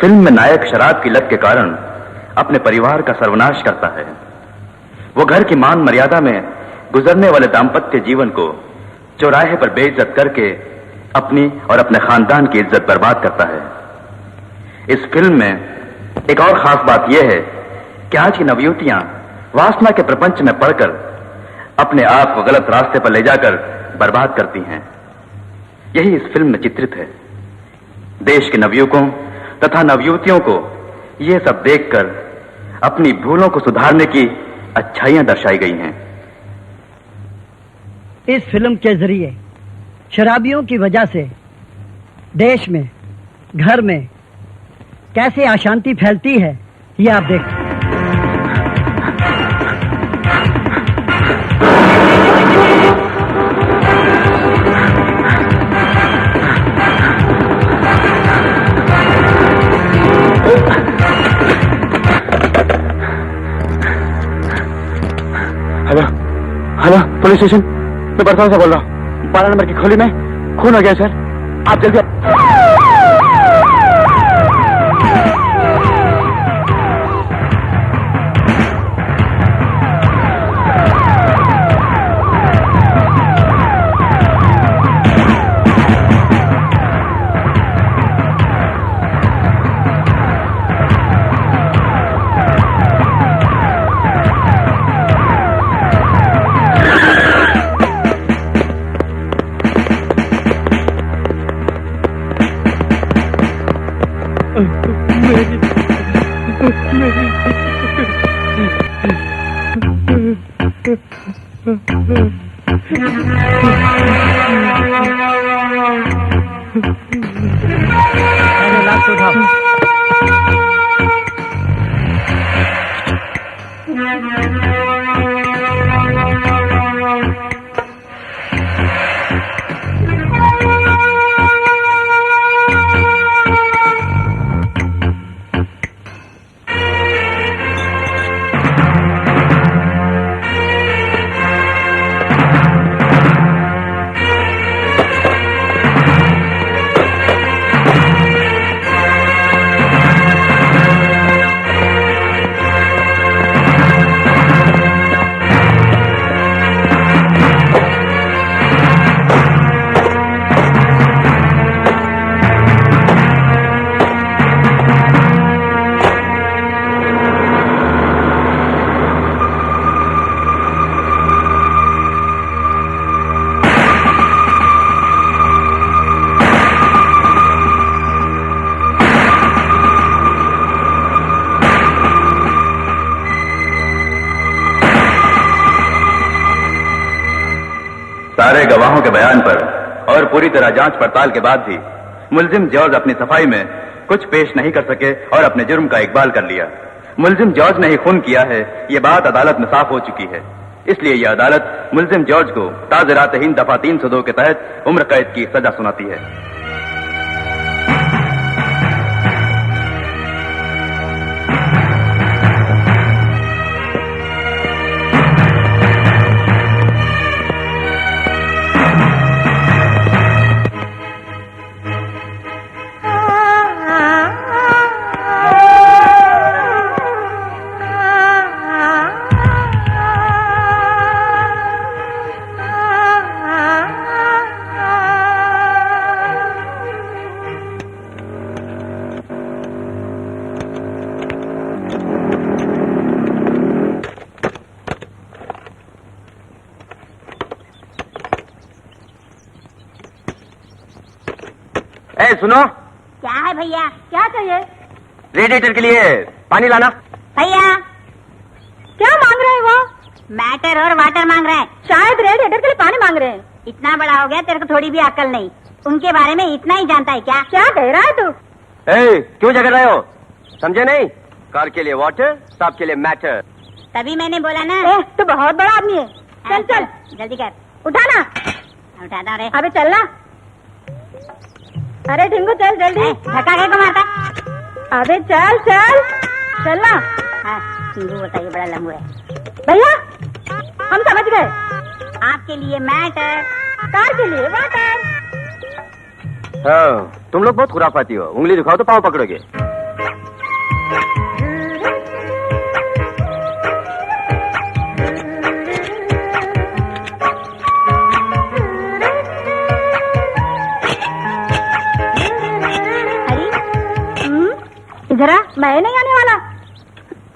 Film में नायक शराब की लत के कारण अपने परिवार का सर्वनाश करता है। वो घर की मान मर्यादा में गुजरने वाले दाम्पत्य जीवन को चौराहे पर बेइज्जत करके अपनी और अपने खानदान की इज्जत बर्बाद करता है। इस फिल्म में एक और खास बात यह है कि आज की नवयुवतियां वासना के प्रपंच में पड़कर अपने आप को गलत रास्ते पर ले जाकर बर्बाद करती हैं। यही इस फिल्म में चित्रित है। देश के नवयुवकों तथा नवयुवतियों को यह सब देखकर अपनी भूलों को सुधारने की अच्छाइयां दर्शाई गई हैं। इस फिल्म के जरिए शराबियों की वजह से देश में, घर में कैसे अशांति फैलती है, ये आप देखिए। हेलो हेलो, पुलिस स्टेशन, मैं बरसात से बोल रहा हूँ। 12 नंबर की खोली में खून हो गया सर, आप जल्दी सारे गवाहों के बयान पर और पूरी तरह जांच पड़ताल के बाद भी मुलजिम जॉर्ज अपनी सफाई में कुछ पेश नहीं कर सके और अपने जुर्म का इकबाल कर लिया। मुलजिम जॉर्ज ने ही खून किया है, ये बात अदालत में साफ हो चुकी है। इसलिए यह अदालत मुलजिम जॉर्ज को ताज़रात-ए-हिंद दफा 302 के तहत उम्र कैद की सजा सुनाती है। सुनो, क्या है भैया? क्या चाहिए? रेडिएटर के लिए पानी लाना। भैया क्या मांग रहे हैं वो? मैटर और वाटर मांग रहे हैं। शायद रेडिएटर के लिए पानी मांग रहे हैं। इतना बड़ा हो गया, तेरे को थोड़ी भी अक्ल नहीं। उनके बारे में इतना ही जानता है क्या? क्या कह रहा है तू? क्यों झगड़ रहे हो? समझे नहीं? कार के लिए वाटर, सांप के लिए मैटर। तभी मैंने बोला ना। तू बहुत बड़ा आदमी है। चल चल जल्दी कर, उठाना। उठाता रे। अबे चलना। अरे ढिंगू चल जल्दी। धक्का क्या को मारता? अबे चल चल चलना। हाँ, ढिंगू बोलता ये बड़ा लंबू है। भैया हम समझ गए। आपके लिए मैटर, कार के लिए वाटर। हाँ, तुम लोग बहुत खुराफाती हो। उंगली दिखाओ तो पाँव पकड़ोगे। मैं नहीं आने वाला।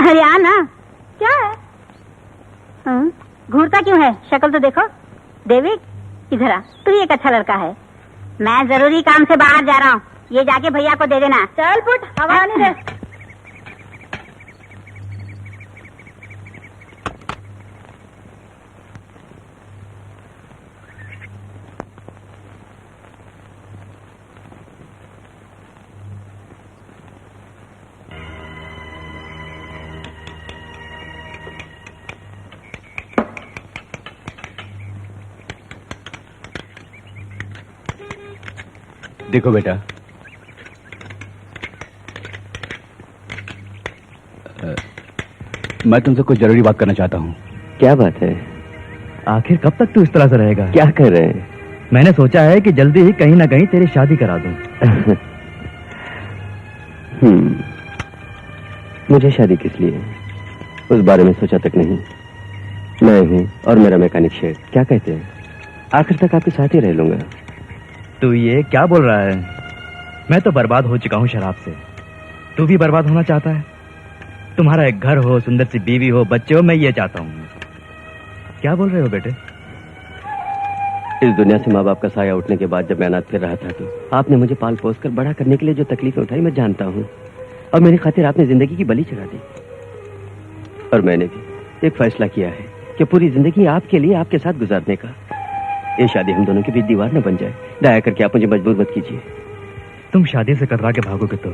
अरे आना। क्या है? घूरता क्यों है? शक्ल तो देखो। देविक, इधर आ। तू एक अच्छा लड़का है। मैं जरूरी काम से बाहर जा रहा हूँ, ये जाके भैया को दे देना। चल पुट, हवा आने दे। देखो बेटा, मैं तुमसे कुछ जरूरी बात करना चाहता हूँ। क्या बात है? आखिर कब तक तू इस तरह से रहेगा? क्या कर रहे हैं? मैंने सोचा है कि जल्दी ही कहीं ना कहीं तेरी शादी करा दूं। मुझे शादी किस लिए? उस बारे में सोचा तक नहीं। मैं हूँ और मेरा मैकेनिक शेड, क्या कहते हैं? आखिर तक आपके साथ ही रह लूंगा। तू ये क्या बोल रहा है? मैं तो बर्बाद हो चुका हूँ शराब से। तू भी बर्बाद होना चाहता है? तुम्हारा एक घर हो, सुंदर सी बीवी हो, बच्चे हो, मैं ये चाहता हूँ। क्या बोल रहे हो बेटे? इस दुनिया से माँ बाप का साया उठने के बाद जब मैं अनाथ फिर रहा था तो आपने मुझे पाल पोस कर बड़ा करने के लिए जो तकलीफें उठाई मैं जानता हूँ, और मेरी खातिर आपने जिंदगी की बलि चढ़ा दी। और मैंने भी एक फैसला किया है कि पूरी जिंदगी आपके लिए, आपके साथ गुजारने का। ये शादी हम दोनों के बीच दीवार न बन जाए। दया करके आप मुझे मजबूर मत कीजिए। तुम शादी से कतरा के भागोगे तो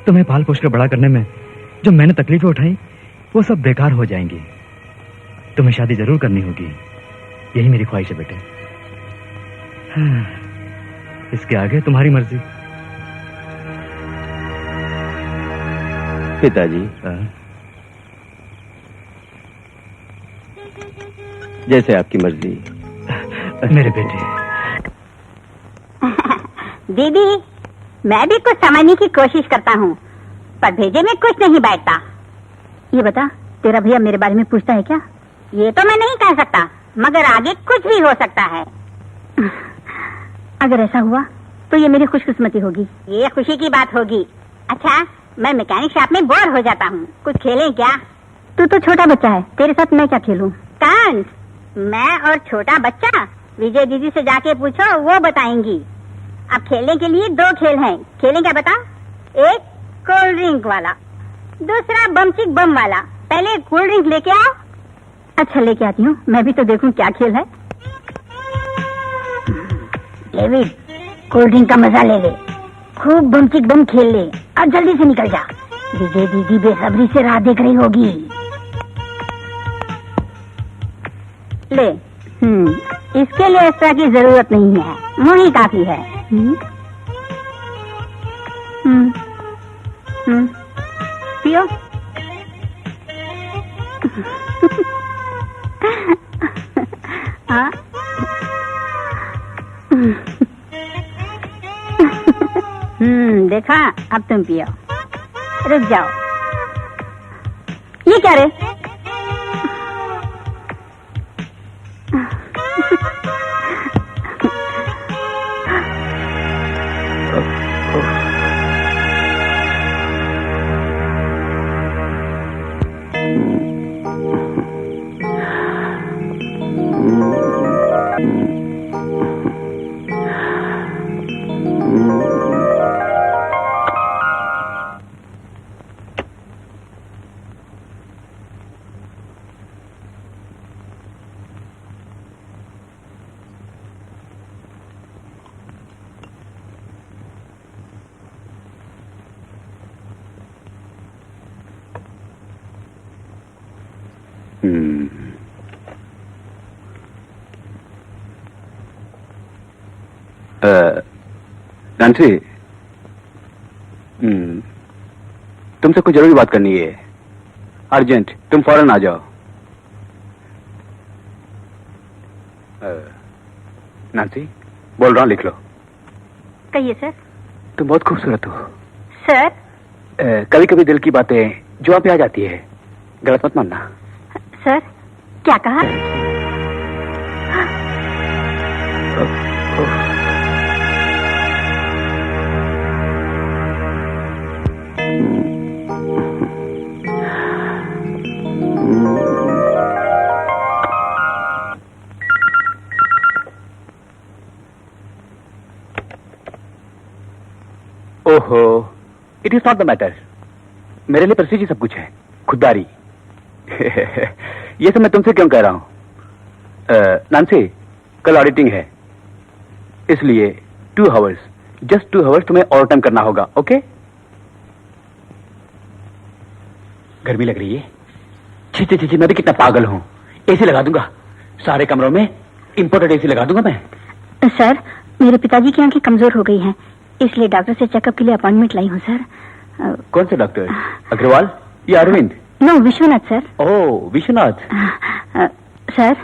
तुम्हें पाल पोस कर बड़ा करने में जो मैंने तकलीफें उठाई वो सब बेकार हो जाएंगी। तुम्हें शादी जरूर करनी होगी, यही मेरी ख्वाहिश है बेटे। हाँ, इसके आगे तुम्हारी मर्जी। पिताजी, हाँ? जैसे आपकी मर्जी। मेरे बेटे। दीदी, मैं भी कुछ समझने की कोशिश करता हूँ, पर भेजे में कुछ नहीं बैठता। ये बता, तेरा भैया मेरे बारे में पूछता है क्या? ये तो मैं नहीं कह सकता, मगर आगे कुछ भी हो सकता है। अगर ऐसा हुआ तो ये मेरी खुशकिस्मती होगी, ये खुशी की बात होगी। अच्छा, मैं मैकेनिक शॉप में बोर हो जाता हूँ, कुछ खेलें क्या? तू तो छोटा बच्चा है, तेरे साथ मैं क्या खेलूं? कांस, मैं और छोटा बच्चा? विजय दीदी से जाके पूछो, वो बताएंगी। अब खेलने के लिए दो खेल हैं, खेलें क्या बता? एक कोल्ड ड्रिंक वाला, दूसरा बमचिक बम वाला। पहले कोल्ड ड्रिंक लेके आओ। अच्छा, लेके आती हूँ, मैं भी तो देखूं क्या खेल है। डेविड, कोल्ड ड्रिंक का मजा ले ले, खूब बमचिक बम खेल ले और जल्दी से निकल जा। विजय दीदी बेसब्री से राह देख रही होगी। ले, इसके लिए एक्स्ट्रा की जरूरत नहीं है, मुझे काफी है। पियो। हाँ। देखा, अब तुम पियो। रुक जाओ। ये क्या रे? नैन्सी, तुमसे कुछ जरूरी बात करनी है, अर्जेंट। तुम फौरन आ जाओ। नैन्सी, बोल रहा हूँ, लिख लो। कहिए सर। तुम बहुत खूबसूरत हो सर। कभी कभी दिल की बातें जुआ पे आ जाती है, गलत मत मानना। सर, क्या कहा? ओहो, it is not the matter. मेरे लिए प्रेस्टीज ही सब कुछ है, खुददारी। ये सब मैं तुमसे क्यों कह रहा हूं? नांसी, कल ऑडिटिंग है, इसलिए 2 आवर्स, जस्ट 2 आवर्स तुम्हें ओवर टाइम करना होगा, ओके? गर्मी लग रही है? छी, मैं भी कितना पागल हूं। एसी लगा दूंगा सारे कमरों में, इंपोर्टेड एसी लगा दूंगा मैं। सर, मेरे पिताजी की आंखें कमजोर हो गई हैं, इसलिए डॉक्टर से चेकअप के लिए अपॉइंटमेंट लाई हूँ सर। कौन से डॉक्टर? अग्रवाल या Arvind? No, Vishwanath sir. Oh, Vishwanath. Sir,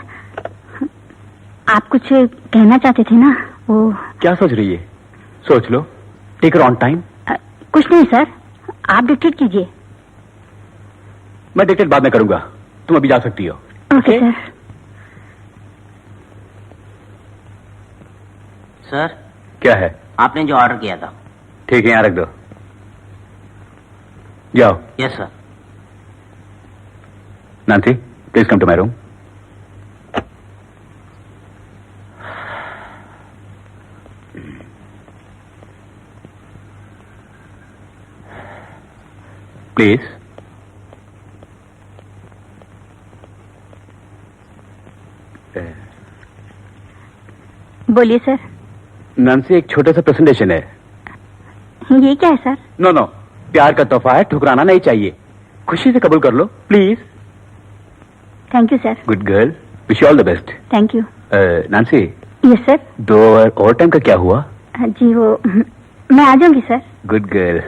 आप कुछ कहना चाहते थे ना, वो। क्या सोच रही है? सोच लो, टेक ऑन टाइम। कुछ नहीं सर, आप डिक्टेट कीजिए। मैं डिक्टेट बाद में करूंगा, तुम अभी जा सकती हो। Okay sir. सर, क्या है? आपने जो ऑर्डर किया था। ठीक है, यहाँ रख दो, जाओ। Yes sir. Nancy, please come to my room. Please. बोलिए सर। नांसी, एक छोटा सा प्रेजेंटेशन है। ये क्या है सर? नो नो, प्यार का तोहफा है, ठुकराना नहीं चाहिए। खुशी से कबूल कर लो, please. Thank you sir. Good girl, wish you all the best. Thank you. Nancy, yes sir. 2 hour overtime का क्या हुआ? जी वो, मैं आ जाऊंगी sir. Good girl.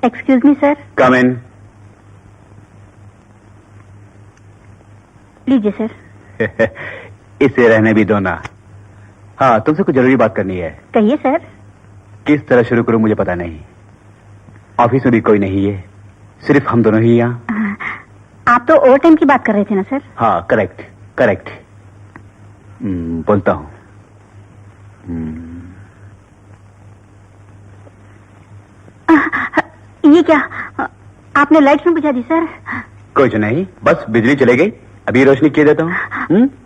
Excuse me sir. Come in. लीजिए सर। इसे रहने भी दो ना। हाँ, तुमसे कुछ जरूरी बात करनी है। कहिए सर। किस तरह शुरू करूं मुझे पता नहीं। ऑफिस में भी कोई नहीं है, सिर्फ हम दोनों ही यहाँ। आप तो ओवर टाइम की बात कर रहे थे ना सर? हाँ, करेक्ट करेक्ट। बोलता हूँ। ये क्या, आपने लाइट क्यों बुझा दी सर? कुछ नहीं, बस बिजली चले गई, अभी रोशनी किए देता हूँ।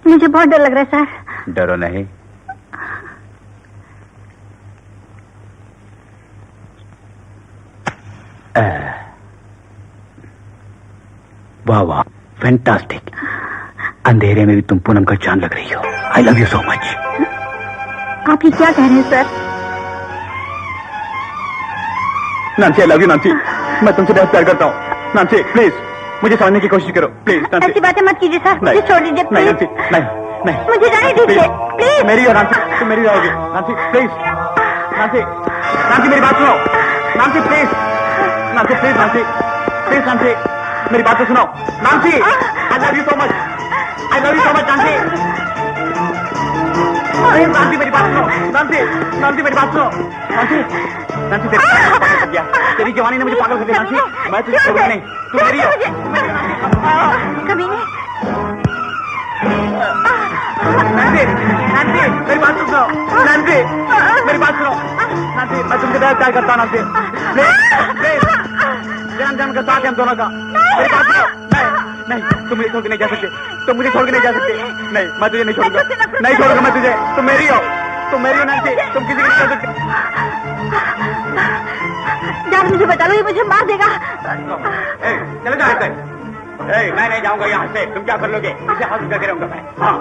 मुझे बहुत डर लग रहा है सर। डरो नहीं। वाह वाह, फैंटास्टिक। अंधेरे में भी तुम पूनम का चांद लग रही हो। आई लव यू सो मच। आप ये क्या कह रहे हैं सर? नांसी, आई लव यू नांसी, मैं तुमसे बहुत प्यार करता हूँ। नांसी प्लीज, मुझे समझने की कोशिश करो प्लीज। नांसी, ऐसी बातें मत कीजिए सर, मुझे छोड़ दीजिए नहीं प्लीज। नांसी, नहीं नहीं, मुझे जाने दीजिए प्लीज। मेरी और नांसी, तुम मेरी रहोगी। नांसी प्लीज, नांसी, नांसी मेरी बात सुनो। Nancy please, Nancy please, Nancy please, Nancy मेरी बात तो सुनो। Nancy, I love you so much, I love you so much Nancy. Nancy मेरी बात सुनो। नांसी, नांसी मेरी बात सुनो। नांसी, नांसी तेरी पागल कर दिया, तेरी जवानी ने मुझे पागल कर दिया। नांसी, मैं तुझे छोड़ूंगा नहीं, तू मेरी हो। कभी नहीं। नांसी, नांसी मेरी बात सुनो। नांसी मेरी बात सुनो। नांसी, मैं तुमसे बहुत प्यार करता हूँ। नांसी प्लीज प्लीज, जन्म जन्म का साथ है हम दोनों का। मेरी बात सुनो। नहीं नहीं, तुम मुझे छोड़ के नहीं जा सकते, तुम मुझे छोड़ के नहीं जा सकते। नहीं, मैं तुझे नहीं छोड़ूंगा, नहीं छोड़ूंगा मैं तुझे। तुम मेरी हो, तुम मेरी हो नांसी, तुम किसी की नहीं कर सकते। जान मुझे बता लो, ये मुझे मार देगा। चले जाओ ऐसे। मैं नहीं जाऊंगा यहाँ से, तुम क्या कर लोगे? इसे हाथ करके रहूंगा मैं। हाँ,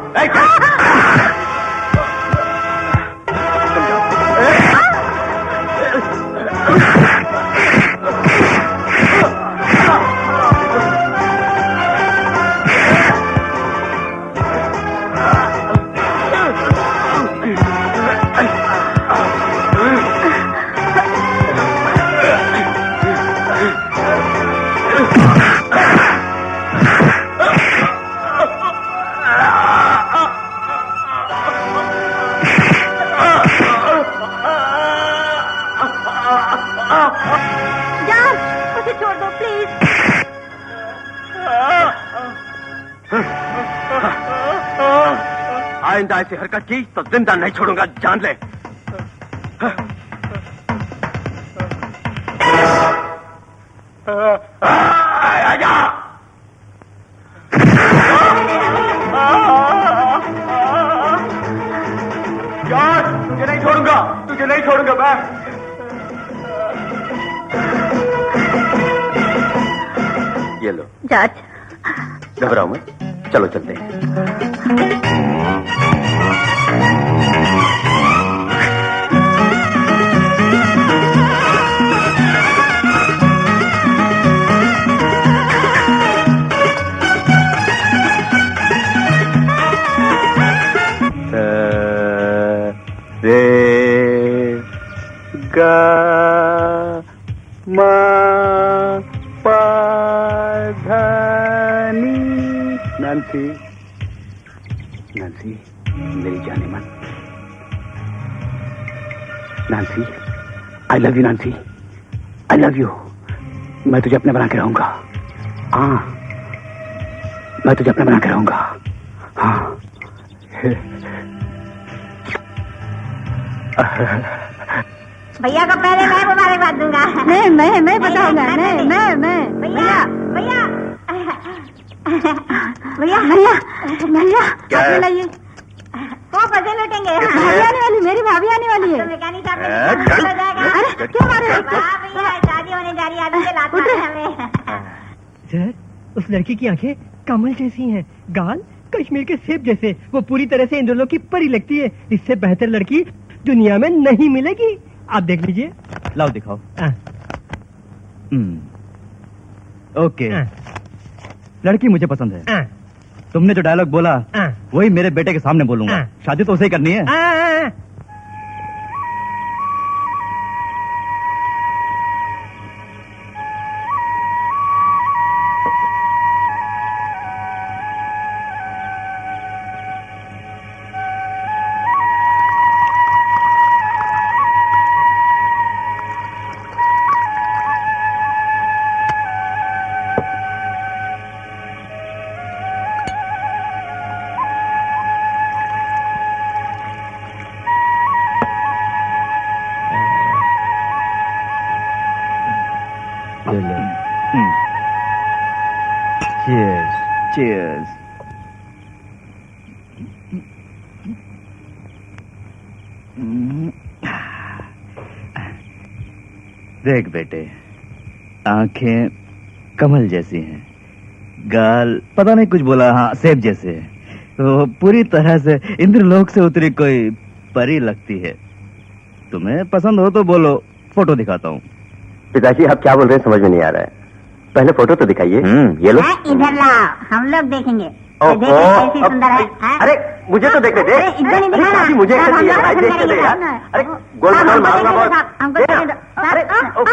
जान, मुझे छोड़ दो प्लीज। आइंदा ऐसी हरकत की तो जिंदा नहीं छोड़ूंगा, जान ले। आजा। छोड़ूंगा मैं। ये लो। जॉर्ज घबराओ मत, चलो चलते हैं। रे गा मा पा धा नी। नांसी, नांसी मेरी जाने मन। Nancy, I love you Nancy, I love you. मैं तुझे अपने बना के रहूंगा। हाँ, मैं तुझे अपने बना के रहूंगा। हाँ। भैया को पहले मैं मुबारकबाद दूंगा। मैं बताऊंगा। मैं भैया भैया भैया भैया भैया क्या लाइए। वो पैसे लौटेंगे। भाभी आने वाली, मेरी भाभी आने वाली है। तो मैकेनिक साहब ने हो जाएगा। अरे क्यों मारे? भैया शादी होने जा रही है, अभी से लाता है हमें। सर, उस लड़की की आंखें कमल जैसी हैं, गाल कश्मीर के सेब जैसे। वो पूरी तरह से इंद्रलोक की परी लगती है। इससे बेहतर लड़की दुनिया में नहीं मिलेगी। आप देख लीजिए। लाओ दिखाओ। ओके, लड़की मुझे पसंद है। तुमने जो डायलॉग बोला वही मेरे बेटे के सामने बोलूंगा। शादी तो उसे ही करनी है। Cheers. Cheers. देख बेटे, आंखें कमल जैसी हैं, गाल पता नहीं कुछ बोला, हाँ सेब जैसे है। तो पूरी तरह से इंद्रलोक से उतरी कोई परी लगती है। तुम्हें पसंद हो तो बोलो, फोटो दिखाता हूँ। पिताजी आप क्या बोल रहे हैं समझ में नहीं आ रहा है। पहले फोटो तो दिखाइए। ये लो। इधर लाओ, हम लोग देखेंगे। ओहो, कैसी सुंदर है। अरे मुझे तो देखने दे। इधर नहीं दिखाना। मुझे कैसे दिया? भाई देखने दे यार। अरे गोल गोल मारूंगा बहुत। हमको अरे ओहो।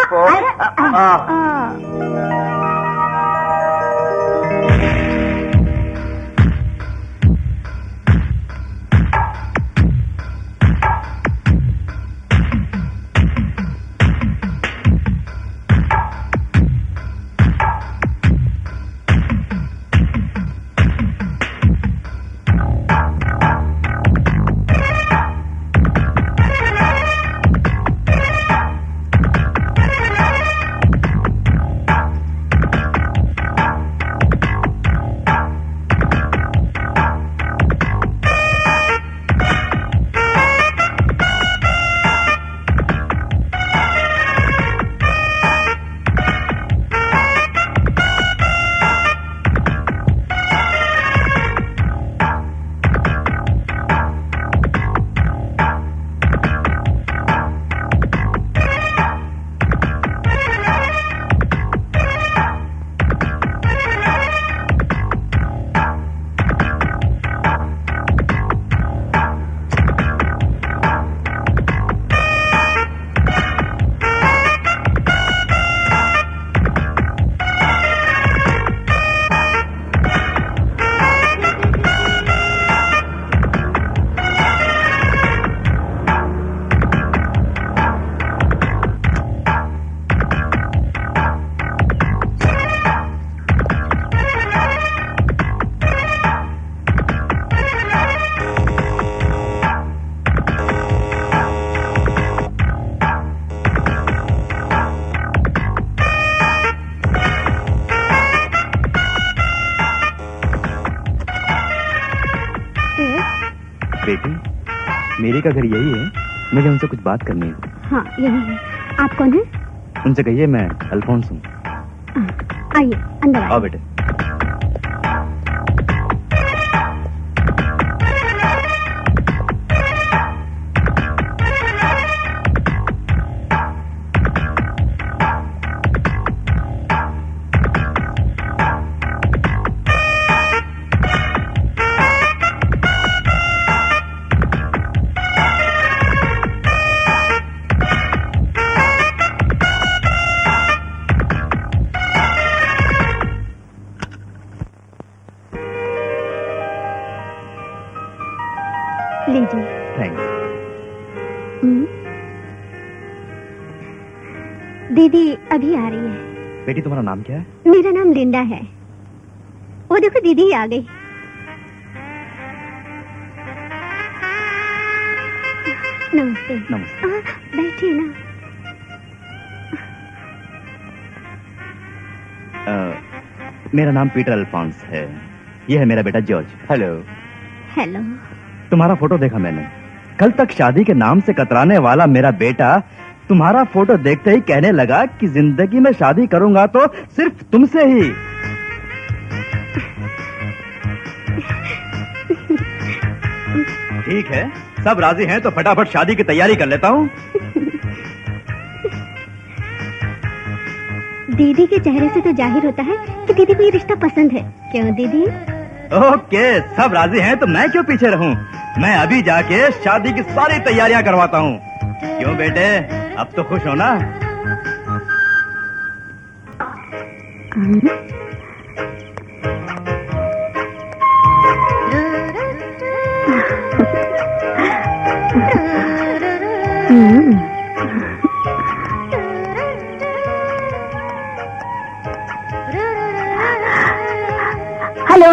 बेटी, मेरे का घर यही है। मुझे उनसे कुछ बात करनी है। हाँ यही है। आप कौन है? उनसे कहिए मैं अल्फोंस हूँ। आइए अंदर आओ बेटे। लीजिए। थैंक्स। दीदी अभी आ रही है। बेटी तुम्हारा नाम क्या है? मेरा नाम लिंडा है। वो देखो दीदी ही आ गई। नमस्ते। नमस्ते। बैठिए ना। मेरा नाम पीटर अल्फोंस है। ये है मेरा बेटा जॉर्ज। हेलो। हेलो। तुम्हारा फोटो देखा मैंने। कल तक शादी के नाम से कतराने वाला मेरा बेटा तुम्हारा फोटो देखते ही कहने लगा कि जिंदगी में शादी करूंगा तो सिर्फ तुमसे ही। ठीक है, सब राजी हैं तो फटाफट शादी की तैयारी कर लेता हूँ। दीदी के चेहरे से तो जाहिर होता है कि दीदी को ये रिश्ता पसंद है। क्यों दीदी? ओके, सब राजी हैं तो मैं क्यों पीछे रहूं? मैं अभी जाके शादी की सारी तैयारियां करवाता हूँ। क्यों बेटे, अब तो खुश हो ना? Hello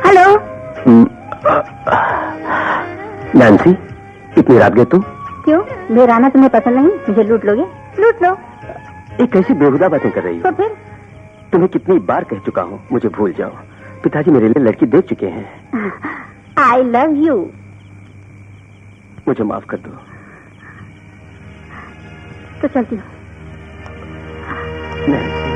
hello. नैन्सी, इतनी रात गए तुम? क्यों, मेरा आना तुम्हें पसंद नहीं? मुझे लूट लोगे? लूट लो। एक कैसी बेहुदा बातें कर रही हो? तो फिर? तुम्हें कितनी बार कह चुका हूँ मुझे भूल जाओ। पिताजी मेरे लिए लड़की देख चुके हैं। आई लव यू। मुझे माफ कर दो। तो चलती हूँ। नैन्सी।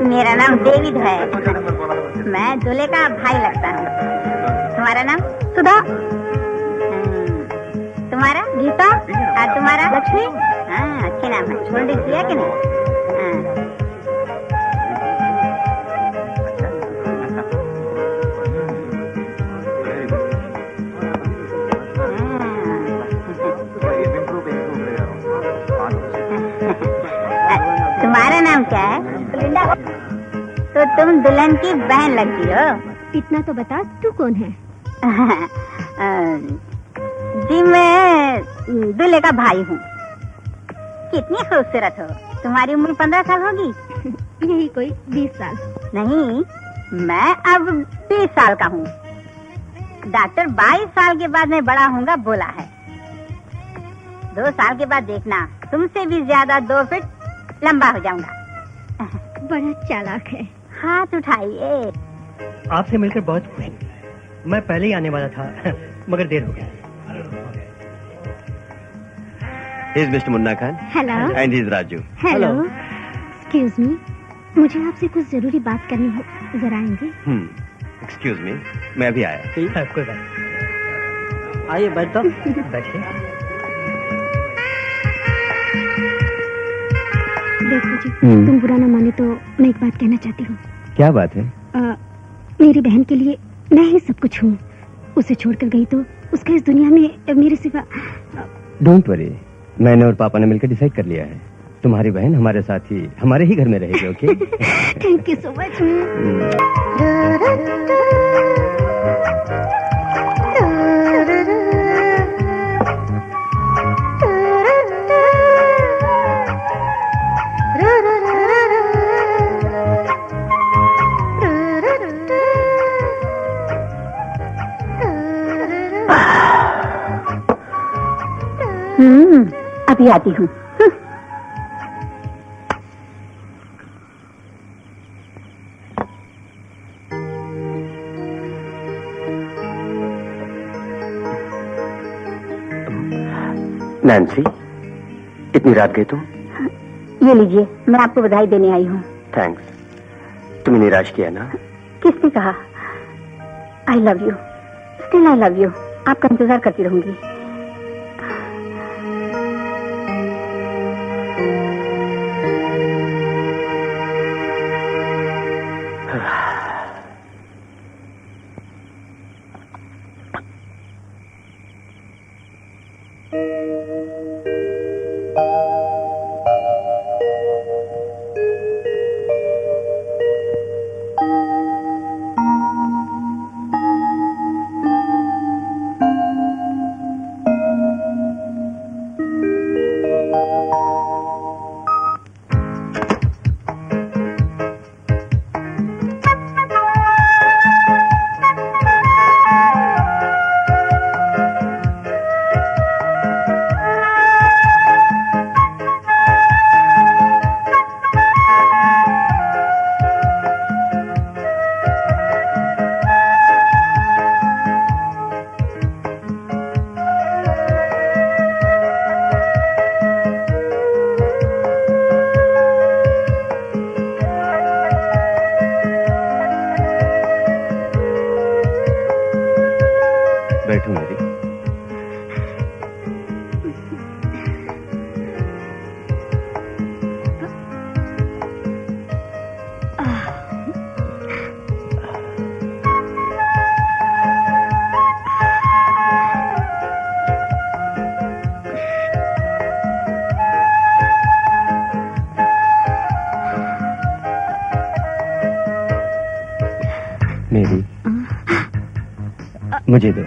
मेरा नाम डेविड है। मैं दूल्हे का भाई लगता हूँ। तुम्हारा नाम? सुधा। तुम्हारा? गीता। और तुम्हारा? लक्ष्मी। हाँ, अच्छे नाम है। छोड़ दी किया कि नहीं? तुम्हारा नाम क्या है? लिंडा। तो तुम दुल्हन की बहन लगती हो। इतना तो बता, तू कौन है? जी मैं दूल्हे का भाई हूँ। कितनी खूबसूरत हो। तुम्हारी उम्र 15 साल होगी? यही कोई 20 साल। नहीं, मैं अब 20 साल का हूँ। डॉक्टर 22 साल के बाद मैं बड़ा होऊंगा बोला है। 2 साल के बाद देखना, तुमसे भी ज्यादा 2 फीट लंबा हो जाऊंगा। बड़ा चालाक है। हाथ उठाइए। आपसे मिलकर बहुत खुश हूँ। मैं पहले ही आने वाला था मगर देर हो गया। He's Mr. Munna Khan. Hello. And he's Raju. Hello. Excuse me, मुझे आपसे कुछ जरूरी बात करनी है। जरा आएंगे? एक्सक्यूज मी, मैं अभी आया। कोई बात। आइए बैठो। बैठिए। देखो जी, तुम बुरा ना माने तो मैं एक बात कहना चाहती हूँ। क्या बात है? मेरी बहन के लिए मैं ही सब कुछ हूँ। उसे छोड़कर गई तो उसका इस दुनिया में मेरे सिवा। डोंट वरी, मैंने और पापा ने मिलकर डिसाइड कर लिया है। तुम्हारी बहन हमारे साथ ही हमारे ही घर में रहेगी। Okay? Thank you so much. अभी आती हूँ। नैन्सी, इतनी रात गए तुम? ये लीजिए, मैं आपको बधाई देने आई हूँ। थैंक्स। तुम्हें निराश किया ना? किसने कहा? आई love you, still I love you. आपका इंतजार करती रहूंगी। बैठो मेरी। मेरी, मुझे दो।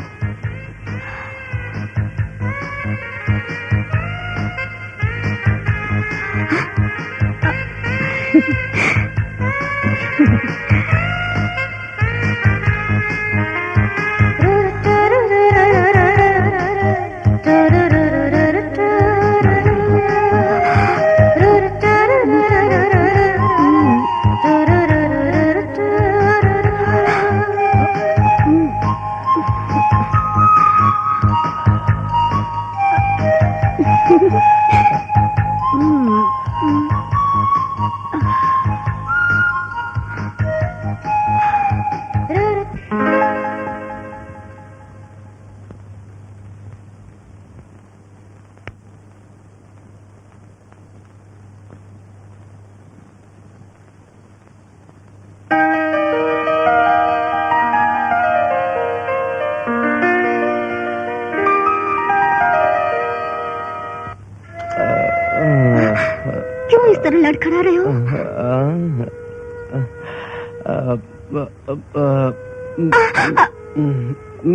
क्यों इस तरह लड़खड़ा रहे हो?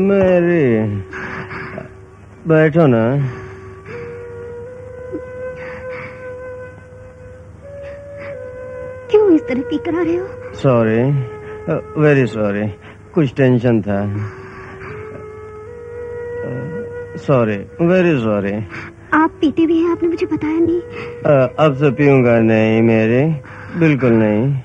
मेरी, बैठो ना। क्यों इस तरह पी कर आ रहे हो? सॉरी, वेरी सॉरी, कुछ टेंशन था। Sorry, very sorry. आप पीते भी हैं, आपने मुझे बताया नहीं। अब से पीऊंगा नहीं मेरे, बिल्कुल नहीं।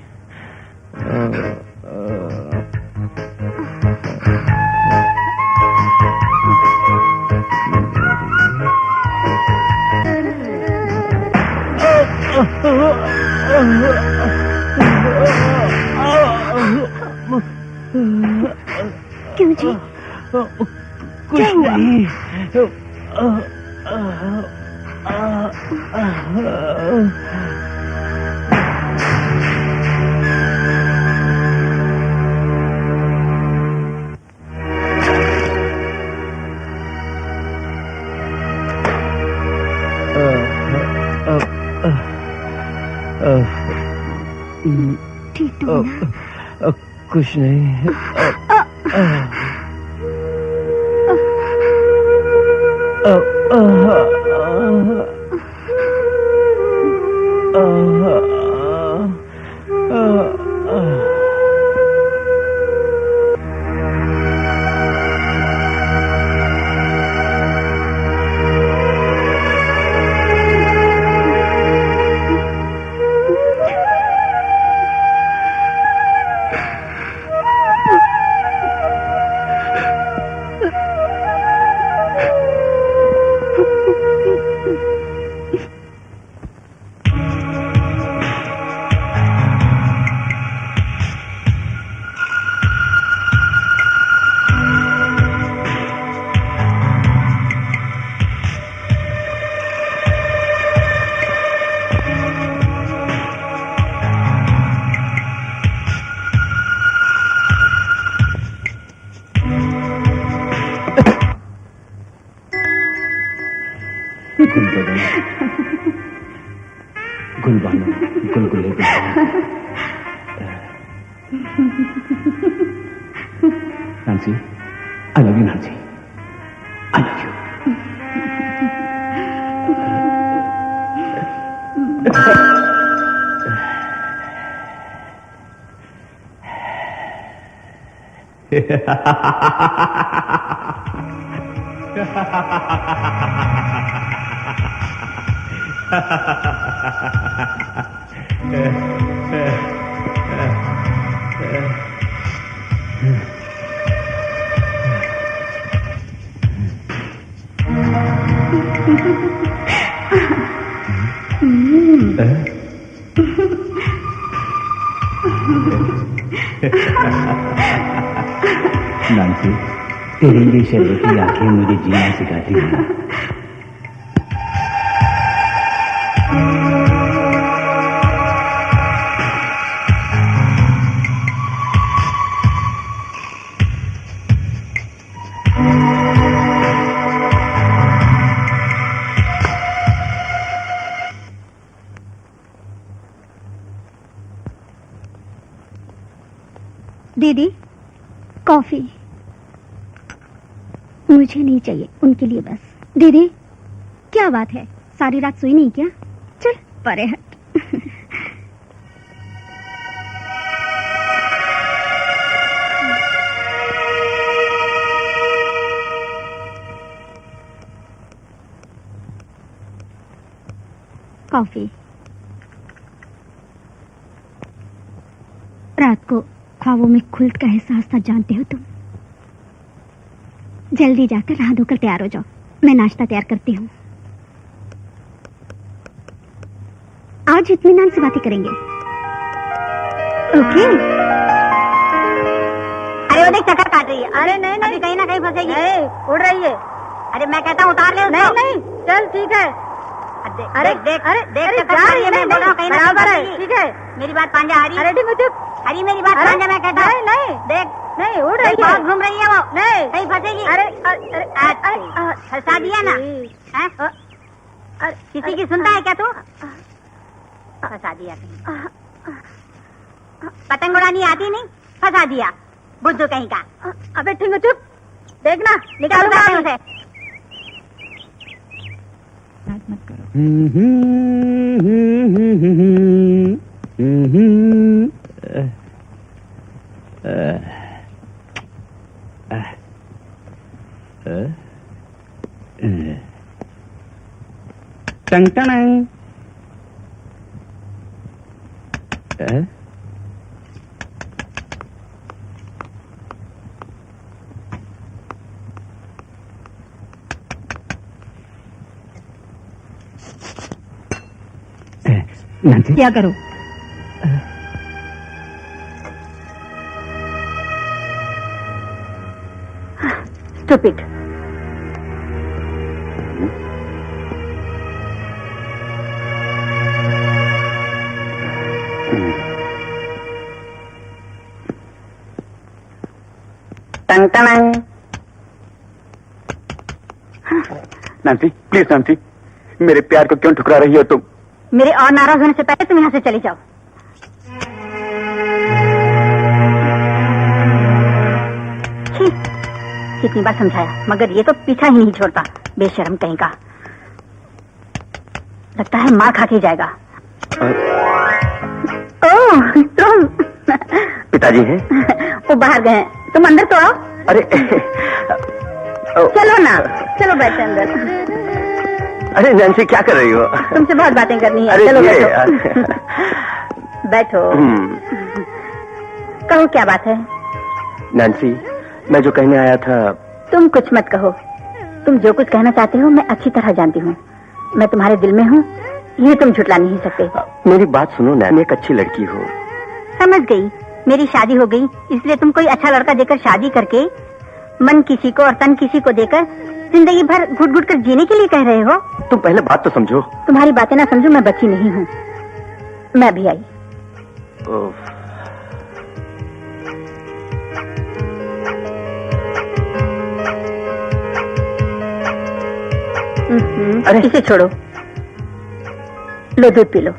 क्यों जी? कुछ नहीं। ठीक तो हो ना? कुछ नहीं। गुल बदन, गुल बानो, गुलगुले Gulbano. नांसी, I love you, नांसी, I love you। नांसी, तेरी ये शर्बती आंखें मुझे जीना सिखाती हैं। दीदी, कॉफी। मुझे नहीं चाहिए, उनके लिए बस। दीदी, क्या बात है, सारी रात सोई नहीं क्या? चल परे हट। कॉफी। रात को ख्वाबों में खुल्ट का एहसास था, जानते हो तुम। जल्दी जाकर नहा धोकर तैयार हो जाओ, मैं नाश्ता तैयार करती हूँ। आज इत्मीनान से बातें करेंगे, ओके? अरे वो देख, चक्कर काट रही है। अरे नहीं नहीं, कहीं ना कहीं फंसेगी। उड़ रही है। अरे मैं कहता हूँ उतार ले उसको। नहीं नहीं, चल ठीक है। अरे देख अरे देख, मैं बोल रहा हूँ कहीं ना कहीं। ठीक है, मेरी बात पांजा हरी। अरे हरी, मेरी बात पांजा, मैं कहता हूँ। नहीं देख, नहीं उड़ रही है, बहुत घूम रही है वो। नहीं, कहीं फंसेगी। अरे फंसा दिया ना। किसी की सुनता है क्या तू? फंसा दिया कहीं। पतंग उड़ानी आती नहीं, फंसा दिया बुद्धू कहीं का। अबे ठीक है, चुप। देखना निकालूंगा उसे। मत करो। टंग टंग। नांसी, क्या करो? स्टूपिड। Tongue tongue. नांसी, प्लीज नांसी, मेरे प्यार को क्यों ठुकरा रही हो तुम? मेरे और नाराज होने से पहले तुम यहाँ से चले जाओ। कितनी बार समझाया, मगर ये तो पीछा ही नहीं छोड़ता, बेशर्म कहीं का। लगता है मार खा के जाएगा। ओह, तुम। पिताजी हैं? वो बाहर गए हैं, तुम अंदर तो आओ। अरे चलो ना, चलो बैठे अंदर। अरे नैन्सी, क्या कर रही हो? तुमसे बहुत बातें करनी है। अरे चलो ये बैठो। बैठो। कहो क्या बात है? नैन्सी, मैं जो कहने आया था। तुम कुछ मत कहो, तुम जो कुछ कहना चाहते हो मैं अच्छी तरह जानती हूँ। मैं तुम्हारे दिल में हूँ, ये तुम झुटला नहीं सकते। मेरी बात सुनो, मैं एक अच्छी लड़की हूँ। समझ गई, मेरी शादी हो गई, इसलिए तुम कोई अच्छा लड़का देकर शादी करके मन किसी को और तन किसी को देकर जिंदगी भर घुट घुट कर जीने के लिए कह रहे हो। तुम पहले बात तो समझो। तुम्हारी बातें ना समझो, मैं बच्ची नहीं हूँ। मैं भी आई। अरे। इसे छोड़ो, लो दूध पी लो।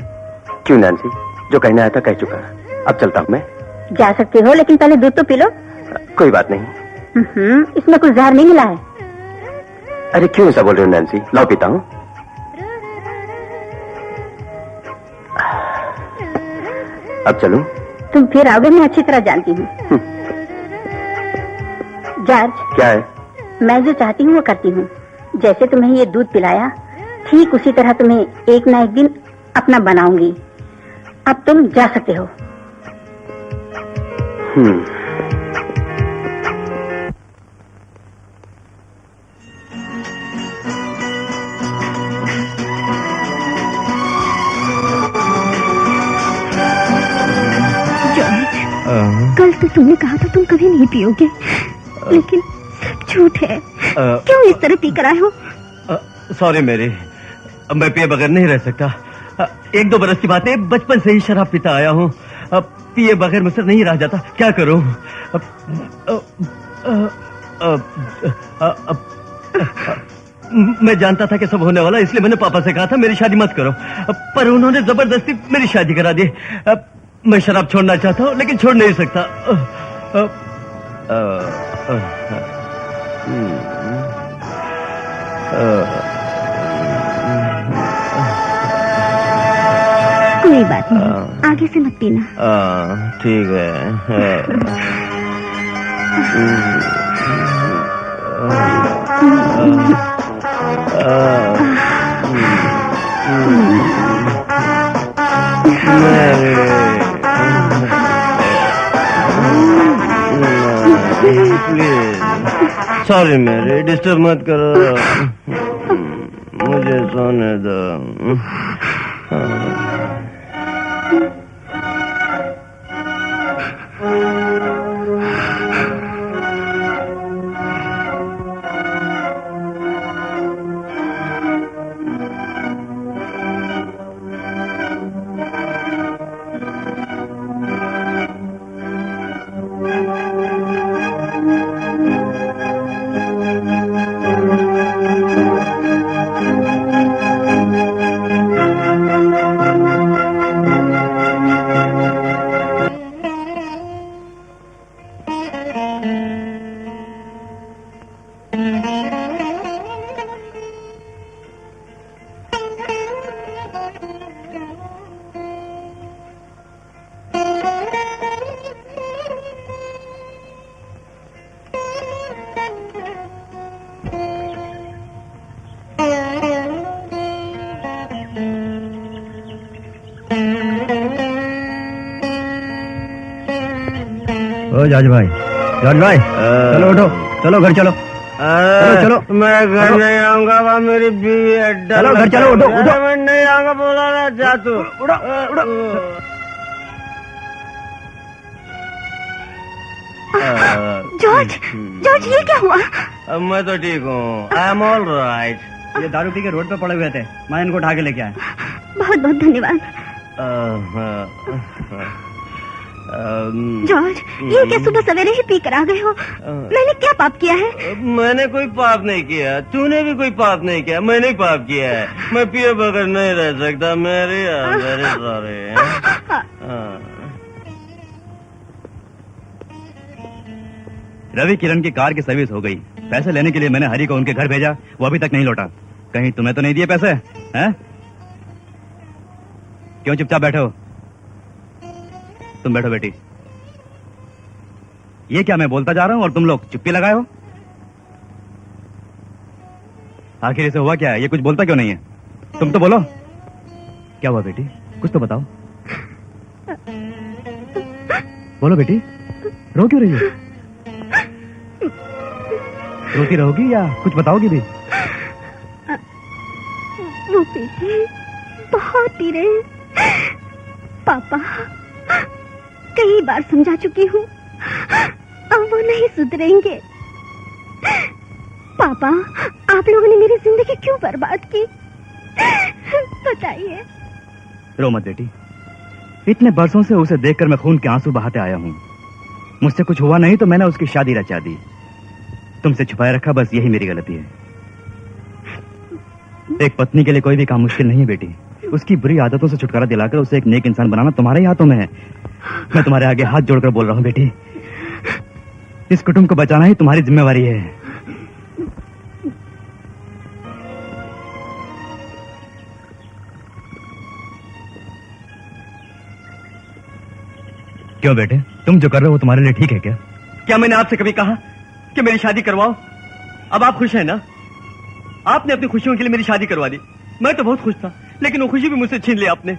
क्यों नैन्सी, जो कहना आया था कह चुका। अब चलता हूँ मैं। जा सकते हो, लेकिन पहले दूध तो पी लो। कोई बात नहीं। इसमें कुछ जहर नहीं मिला है। अरे क्यों ऐसा बोल रहे हो नैन्सी? लाओ पीता हूँ। अब चलूं? तुम फिर आओगे, मैं अच्छी तरह जानती हूँ। जॉर्ज, क्या है? मैं जो चाहती हूँ वो करती हूँ। जैसे तुम्हें ये दूध पिलाया, ठीक उसी तरह तुम्हें एक ना एक दिन अपना बनाऊंगी। अब तुम जा सकते हो। कल तो तुमने कहा था तुम कभी नहीं पियोगे, लेकिन सब झूठ है। क्यों इस तरह पी कर आए हो? सॉरी मेरी, मैं पिए बगैर नहीं रह सकता। 1-2 बरस की बात है, बचपन से ही शराब पीता आया हूँ। पिए बगैर मुझसे नहीं रह जाता, क्या करूँ? मैं जानता था कि सब होने वाला, इसलिए मैंने पापा से कहा था मेरी शादी मत करो, पर उन्होंने जबरदस्ती मेरी शादी करा दी। मैं शराब छोड़ना चाहता हूँ, लेकिन छोड़ नहीं सकता। कोई बात नहीं, आगे से मत पीना। ठीक है। सॉरी मेरी, डिस्टर्ब मत करो, मुझे सोने दो। जॉर्ज भाई, चलो उठो, चलो घर चलो। चलो मैं घर नहीं आऊंगा, वहाँ मेरी बीवी है। चलो घर चलो, उठो उठो। मैं नहीं आऊंगा, बोला ना, जा तू। उठो उठो। जॉर्ज, जॉर्ज ये क्या हुआ? अब मैं तो ठीक हूँ, आई एम ऑल राइट। ये दारू पी के रोड पे पड़े हुए थे, मैं इनको उठा के लेके आया। बहुत बहुत धन्यवाद। जॉर्ज, ये क्या सुबह सवेरे ही पी कर आ गए हो? मैंने क्या पाप किया है? मैंने कोई पाप नहीं किया, तूने भी कोई पाप नहीं किया, मैंने ही पाप किया है। मैं पिए बगैर नहीं रह सकता, मेरे सारे। रवि किरण की कार की सर्विस हो गई। पैसे लेने के लिए मैंने हरी को उनके घर भेजा, वो अभी तक नहीं लौटा। कहीं तुम्हें तो नहीं दिए पैसे? हैं? क्यों चुपचाप बैठे हो? तुम बैठो बेटी। ये क्या मैं बोलता जा रहा हूं और तुम लोग चुप्पी लगाए हो? आखिर इसे हुआ क्या है? ये कुछ बोलता क्यों नहीं है? तुम तो बोलो, क्या हुआ बेटी? कुछ तो बताओ। बोलो बेटी, रो क्यों रही हो? रोती रहोगी या कुछ बताओगी भी? वो पीते, बहुत पी रहे हैं। पापा, कई बार समझा चुकी हूँ, अब वो नहीं सुधरेंगे। पापा, आप लोगों ने मेरी जिंदगी क्यों बर्बाद की? बताइए। रो मत बेटी, इतने बरसों से उसे देखकर मैं खून के आंसू बहाते आया हूँ। मुझसे कुछ हुआ नहीं तो मैंने उसकी शादी रचा दी। तुमसे छुपाए रखा, बस यही मेरी गलती है। एक पत्नी के लिए कोई भी काम मुश्किल नहीं है बेटी। उसकी बुरी आदतों से छुटकारा दिलाकर उसे एक नेक इंसान बनाना तुम्हारे ही हाथों में है। मैं तुम्हारे आगे हाथ जोड़कर बोल रहा हूँ बेटी, इस कुटुंब को बचाना ही तुम्हारी जिम्मेवारी है। क्यों बेटे, तुम जो कर रहे हो तुम्हारे लिए ठीक है क्या? क्या मैंने आपसे कभी कहा कि मेरी शादी करवाओ? अब आप खुश हैं ना? आपने अपनी खुशियों के लिए मेरी शादी करवा दी। मैं तो बहुत खुश था, लेकिन वो खुशी भी मुझसे छीन ली आपने।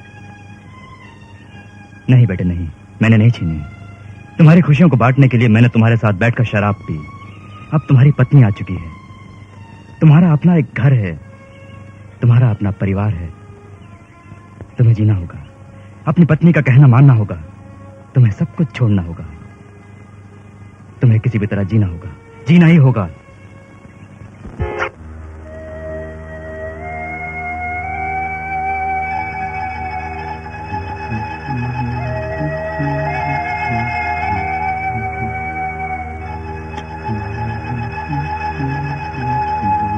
नहीं बेटे नहीं, मैंने नहीं छीनी। तुम्हारी खुशियों को बांटने के लिए मैंने तुम्हारे साथ बैठकर शराब पी। अब तुम्हारी पत्नी आ चुकी है, तुम्हारा अपना एक घर है, तुम्हारा अपना परिवार है। तुम्हें जीना होगा, अपनी पत्नी का कहना मानना होगा, तुम्हें सब कुछ छोड़ना होगा। तुम्हें किसी भी तरह जीना होगा, जीना ही होगा।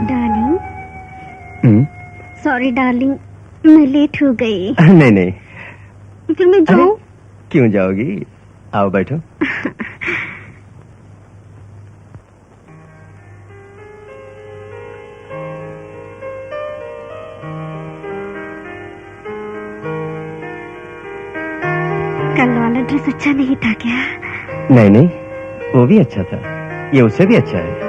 डार्लिंग, सॉरी डार्लिंग, मैं लेट हो गई। नहीं नहीं, फिर मैं जाऊं? क्यों जाओगी? आओ बैठो। कल वाला ड्रेस अच्छा नहीं था क्या? नहीं नहीं, वो भी अच्छा था, ये उससे भी अच्छा है।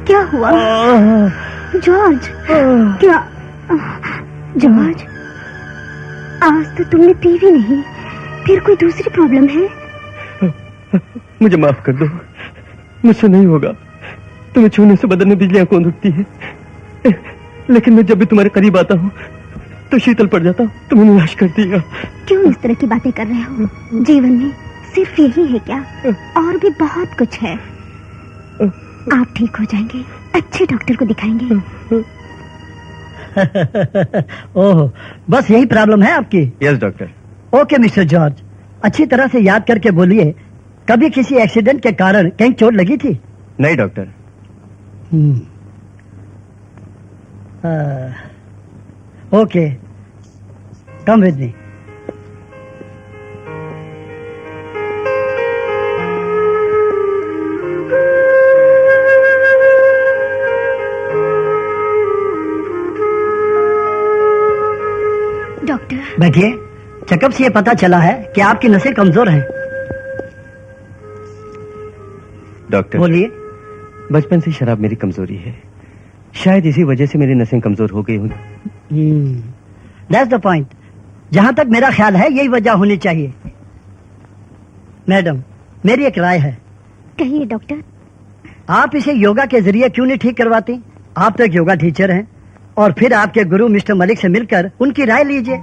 क्या हुआ जॉर्ज? क्या जॉर्ज, आज तो तुमने पी भी नहीं, फिर कोई दूसरी प्रॉब्लम है? मुझे माफ कर दो, मुझसे नहीं होगा। तुम्हें छूने से बदन में बिजलियां कौन रुकती है, लेकिन मैं जब भी तुम्हारे करीब आता हूँ तो शीतल पड़ जाता हूँ। तुम्हें निराश कर दिया। क्यों इस तरह की बातें कर रहे हो? जीवन में सिर्फ यही है क्या? और भी बहुत कुछ है। आप ठीक हो जाएंगे, अच्छे डॉक्टर को दिखाएंगे। ओह, बस यही प्रॉब्लम है आपकी? Yes doctor. Okay mister George, अच्छी तरह से याद करके बोलिए, कभी किसी एक्सीडेंट के कारण कहीं चोट लगी थी? नहीं doctor. Okay, come with me. Doctor बैठिए। चेकअप से ये पता चला है कि आपकी नसें कमजोर हैं। डॉक्टर बोलिए। बचपन से शराब मेरी कमजोरी है, शायद इसी वजह से मेरी नसें कमजोर हो गई होंगी। That's the point. जहां तक मेरा ख्याल है यही वजह होनी चाहिए। मैडम, मेरी एक राय है। कहिए डॉक्टर। आप इसे योगा के जरिए क्यों नहीं ठीक करवाती? आप तो एक योगा टीचर हैं, और फिर आपके गुरु मिस्टर मलिक से मिलकर उनकी राय लीजिए।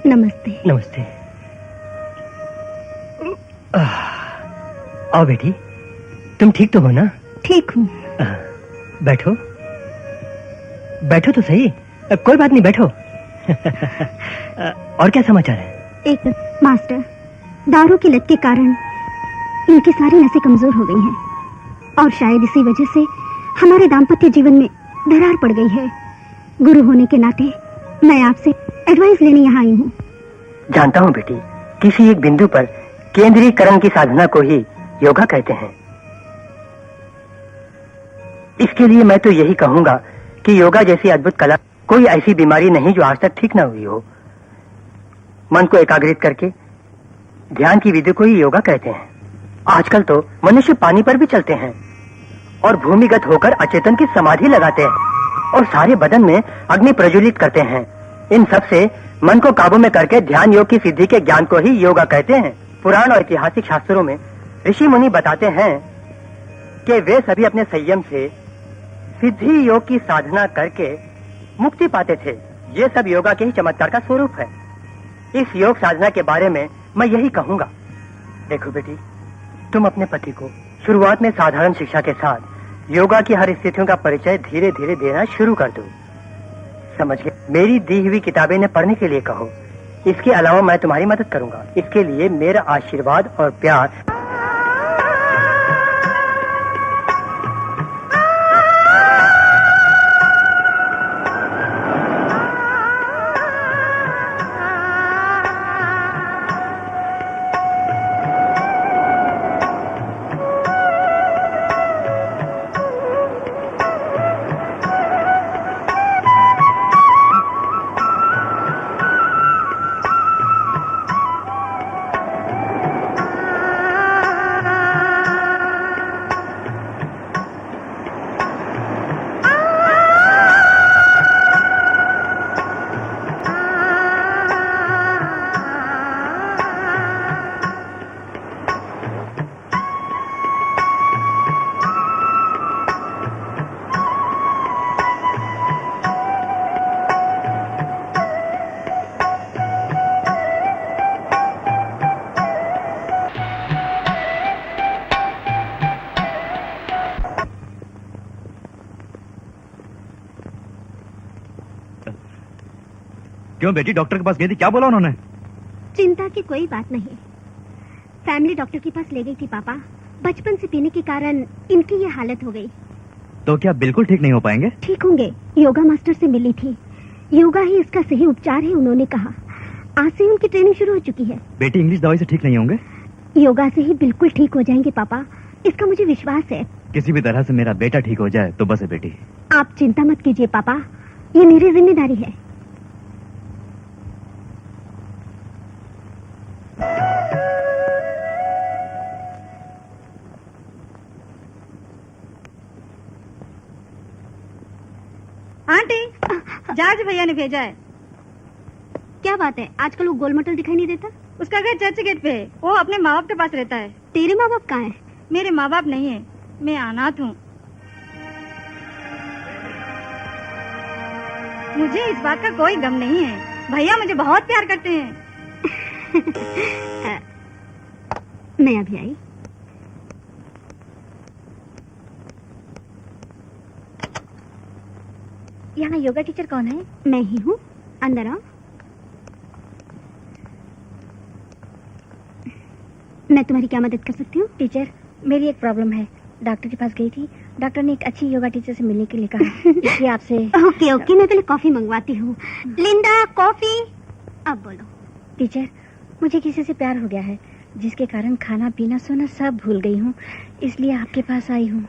नमस्ते। नमस्ते। आओ बेटी, तुम ठीक तो हो ना? ठीक हूँ। बैठो बैठो तो सही। कोई बात नहीं, बैठो। और क्या समाचार है? एक मास्टर, दारू की लत के कारण इनकी सारी नसें कमजोर हो गई हैं और शायद इसी वजह से हमारे दाम्पत्य जीवन में दरार पड़ गई है। गुरु होने के नाते मैं आपसे एडवाइस लेने यहाँ आई हूँ। जानता हूँ बेटी, किसी एक बिंदु पर केंद्रीकरण की साधना को ही योगा कहते हैं। इसके लिए मैं तो यही कहूंगा कि योगा जैसी अद्भुत कला, कोई ऐसी बीमारी नहीं जो आज तक ठीक न हुई हो। मन को एकाग्रित करके ध्यान की विधि को ही योगा कहते हैं। आजकल तो मनुष्य पानी पर भी चलते हैं और भूमिगत होकर अचेतन की समाधि लगाते हैं और सारे बदन में अग्नि प्रज्वलित करते हैं। इन सब से मन को काबू में करके ध्यान योग की सिद्धि के ज्ञान को ही योगा कहते हैं। पुराण और ऐतिहासिक शास्त्रों में ऋषि मुनि बताते हैं कि वे सभी अपने संयम से सिद्धि योग की साधना करके मुक्ति पाते थे। ये सब योगा के ही चमत्कार का स्वरूप है। इस योग साधना के बारे में मैं यही कहूंगा। देखो बेटी, तुम अपने पति को शुरुआत में साधारण शिक्षा के साथ योगा की हर स्थितियों का परिचय धीरे धीरे देना शुरू कर दो। समझ गए? मेरी दी हुई किताबें ने पढ़ने के लिए कहो। इसके अलावा मैं तुम्हारी मदद करूंगा। इसके लिए मेरा आशीर्वाद और प्यार। क्यों बेटी, डॉक्टर के पास गई थी, क्या बोला उन्होंने? चिंता की कोई बात नहीं। फैमिली डॉक्टर के पास ले गई थी पापा। बचपन से पीने के कारण इनकी ये हालत हो गई। तो क्या बिल्कुल ठीक नहीं हो पाएंगे? ठीक होंगे। योगा मास्टर से मिली थी, योगा ही इसका सही उपचार है उन्होंने कहा। आज से उनकी ट्रेनिंग शुरू हो चुकी है। बेटी, इंग्लिश दवाई से ठीक नहीं होंगे? योगा से ही बिल्कुल ठीक हो जाएंगे पापा, इसका मुझे विश्वास है। किसी भी तरह से मेरा बेटा ठीक हो जाए तो बस है बेटी। आप चिंता मत कीजिए पापा, ये मेरी जिम्मेदारी है। आंटी, जॉर्ज भैया ने भेजा है। क्या बात है, आजकल वो गोल मटोल दिखाई नहीं देता? उसका घर चर्च गेट पे है। वो अपने माँ बाप के पास रहता है। तेरे माँ बाप कहाँ हैं? मेरे माँ बाप नहीं है, मैं अनाथ हूँ। मुझे इस बात का कोई गम नहीं है। भैया मुझे बहुत प्यार करते हैं। मैं अभी आई। यहाँ योगा टीचर कौन है? मैं ही हूँ, अंदर आओ। मैं तुम्हारी क्या मदद कर सकती हूँ? टीचर, मेरी एक प्रॉब्लम है। डॉक्टर के पास गई थी, डॉक्टर ने एक अच्छी योगा टीचर से मिलने के लिए कहा। इसलिए आपसे। ओके ओके, मैं पहले कॉफी मंगवाती हूँ। लिंडा, कॉफी। अब बोलो। टीचर, मुझे किसी से प्यार हो गया है, जिसके कारण खाना पीना सोना सब भूल गई हूँ। इसलिए आपके पास आई हूँ।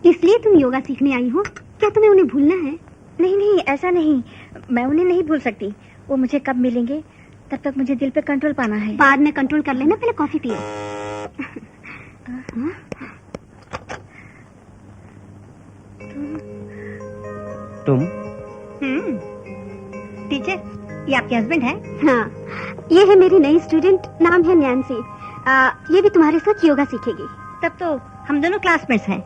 इसलिए तुम योगा सीखने आई हो? क्या तुम्हें उन्हें भूलना है? नहीं नहीं, ऐसा नहीं। मैं उन्हें नहीं भूल सकती। वो मुझे कब मिलेंगे, तब तक मुझे दिल पे कंट्रोल पाना है। बाद में कंट्रोल कर लेना, पहले कॉफी पियो। तुम? टीचर, ये आपके हस्बैंड है? हाँ, ये है मेरी नई स्टूडेंट, नाम है नैन्सी। ये भी तुम्हारे साथ योगा सीखेगी। तब तो हम दोनों क्लासमेट्स हैं।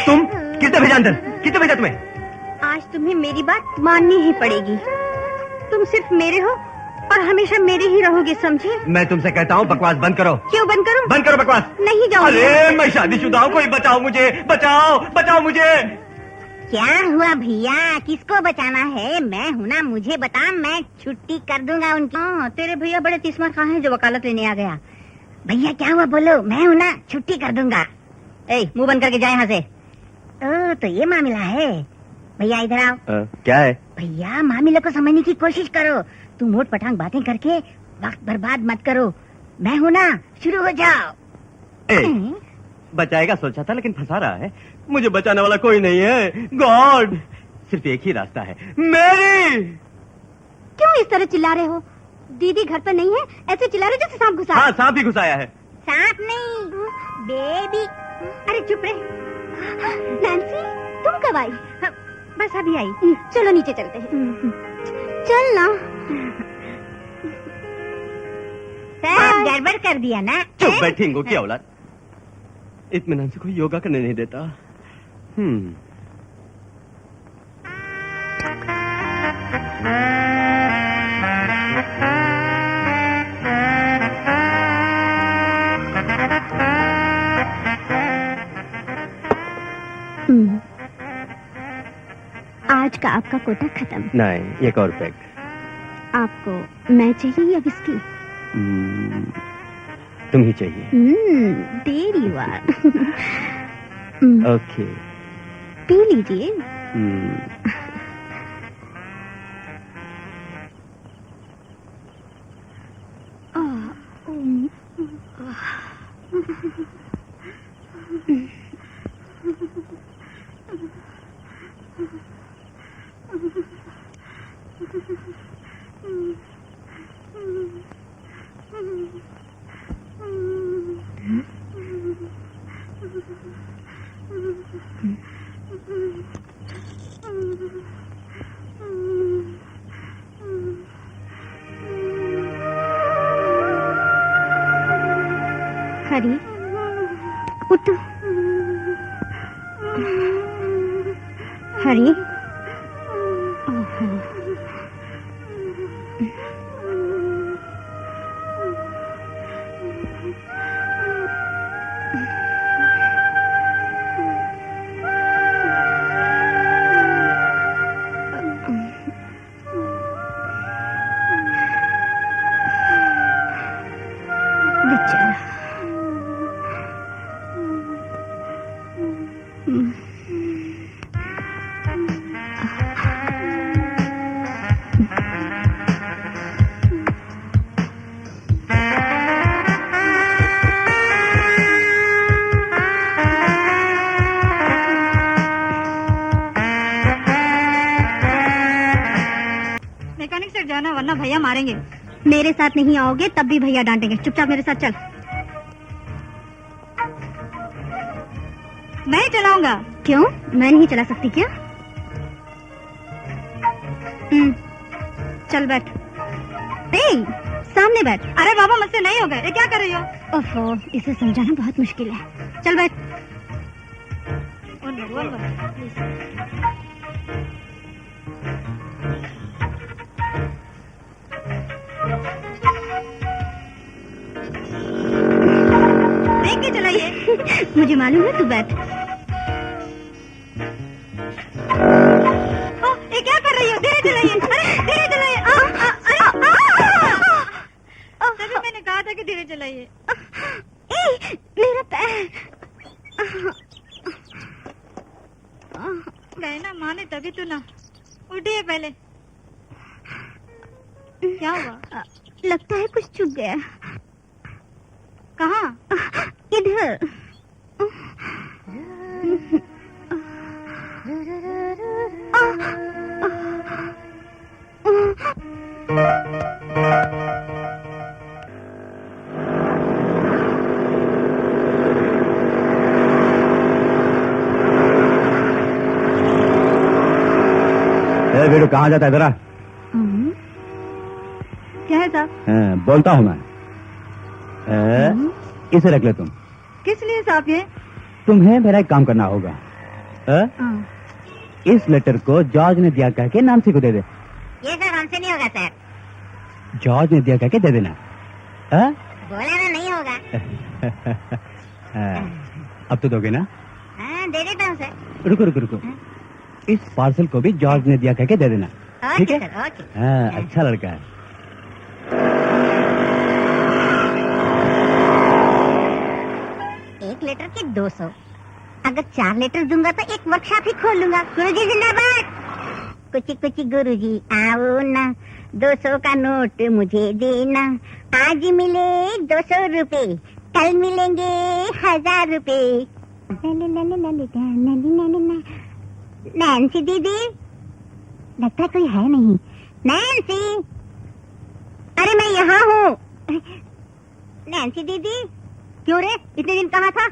तुम किसने भेजा अंदर? किसने भेजा तुम्हें? आज तुम्हें मेरी बात माननी ही पड़ेगी। तुम सिर्फ मेरे हो और हमेशा मेरे ही रहोगे, समझे? मैं तुमसे कहता हूँ बकवास बंद करो। क्यों बंद करूं? बंद करो बकवास। नहीं जाऊंगी। अरे मैं शादीशुदा हूँ, कोई बचाओ मुझे, बचाओ बचाओ मुझे। क्या हुआ भैया, किसको बचाना है? मैं हूँ ना, मुझे बता, मैं छुट्टी कर दूंगा उनकी। तेरे भैया बड़े तिस्मर खां हैं जो वकालत लेने आ गया। भैया क्या हुआ बोलो, मैं हूँ ना, छुट्टी कर दूंगा। मुंह बंद करके जाए यहाँ से। तो ये मामला है। भैया इधर आओ। क्या है? भैया मामले को समझने की कोशिश करो। तुम मोट पटांग बातें करके वक्त बर्बाद मत करो। मैं हूँ ना, शुरू हो जाओ। बचाएगा सोचा था लेकिन फंसा रहा है। मुझे बचाने वाला कोई नहीं है। गॉड, सिर्फ एक ही रास्ता है, मेरी। क्यों इस तरह चिल्ला रहे हो? दीदी घर पर नहीं है, ऐसे चिल्ला रहे जैसे सांप घुसा। हाँ, सांप ही घुसाया है। सांप नहीं, बेबी। अरे चुप रहे। नैन्सी, तुम कब आई? बस अभी आई। चलो नीचे चलते हैं। चल ना। सब गड़बड़ कर दिया ना। चुप बैठेंगे क्या औलाद? इत्मीनान से कोई योगा करने नहीं देता। आज का आपका कोटा खत्म। नहीं, एक और पैक। आपको मैं चाहिए या विस्की? तुम ही चाहिए। There you are. ओके, पी लीजिए। हरी, उठ। हरी, मैकेनिक से जाना वरना भैया मारेंगे। मेरे साथ नहीं आओगे तब भी भैया डांटेंगे। चुपचाप मेरे साथ चल। मैं चलाऊंगा। क्यों, मैं नहीं चला सकती क्या? चल बैठ। सामने बैठ। अरे बाबा मुझसे नहीं होगा। ये क्या कर रही हो? ओफो, इसे समझाना बहुत मुश्किल है। चल बैठ। देख के चलाइए। मुझे मालूम है, तू बैठ। ये क्या कर रही हो? धीरे चलाइए। अरे धीरे चलाइए। तभी मैंने कहा था कि धीरे चलाइए। मेरा पैर। गए ना माने तभी तो ना। उठिए पहले। क्या हुआ? लगता है कुछ चुभ गया। कहाँ? इधर। बेटू कहाँ जाता है जरा? क्या है साहब? बोलता हूँ मैं। इसे रख ले तुम। किस लिए साहब ये? तुम्हें मेरा एक काम करना होगा। इस लेटर को जॉर्ज ने दिया कह के नानसी को दे दे। ये सर हमसे नहीं होगा सर। जॉर्ज ने दिया कह के दे देना। बोला ना नहीं होगा। अब तो दोगे ना? हाँ, दे देता हूँ सर। रुको रुको रुको, इस पार्सल को भी जॉर्ज ने दिया कह के दे देना। ठीक है सर, ओके। हाँ, अच्छा लड़का है। एक लेटर के 200, अगर 4 लेटर दूंगा तो एक वर्कशॉप ही खोल लूंगा। गुरुजी जिंदाबाद। कुछ गुरुजी आओ ना, 200 का नोट मुझे देना। आज मिले 200 रुपए, कल मिलेंगे 1000 रुपए। नैन्सी दीदी, लगता है कोई है नहीं। नैन्सी, अरे मैं यहाँ हूँ। नैन्सी दीदी, क्यों रे, इतने दिन कहाँ था?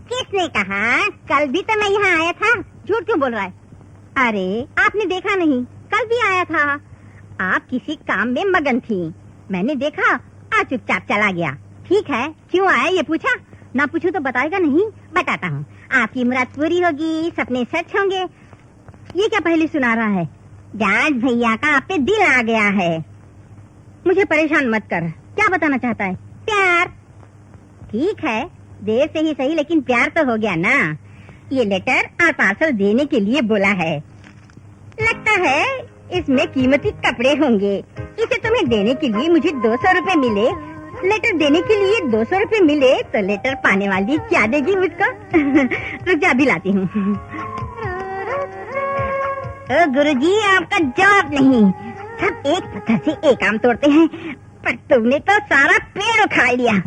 किसने कहा? कल भी तो मैं यहाँ आया था। झूठ क्यों बोल रहा है? अरे आपने देखा नहीं, कल भी आया था। आप किसी काम में मगन थी, मैंने देखा, आज चुपचाप चला गया। ठीक है, क्यों आया ये पूछा? ना पूछूं तो बताएगा नहीं? बताता हूँ। आपकी मुराद पूरी होगी, सपने सच होंगे। ये क्या पहले सुना रहा है? जाज भैया का आप पे दिल आ गया है। मुझे परेशान मत कर। क्या बताना चाहता है? प्यार। ठीक है, देर से ही सही, लेकिन प्यार तो हो गया ना। ये लेटर और पार्सल देने के लिए बोला है। लगता है इसमें कीमती कपड़े होंगे। इसे तुम्हें देने के लिए मुझे 200 रुपए मिले, लेटर देने के लिए 200 रुपए मिले, तो लेटर पाने वाली क्या देगी मुझको? रुक जा, अभी लाती हूँ। गुरुजी, आपका जवाब नहीं। सब एक पत्थर से एक आम तोड़ते हैं, पर तुमने तो सारा पेड़ उखाड़ लिया।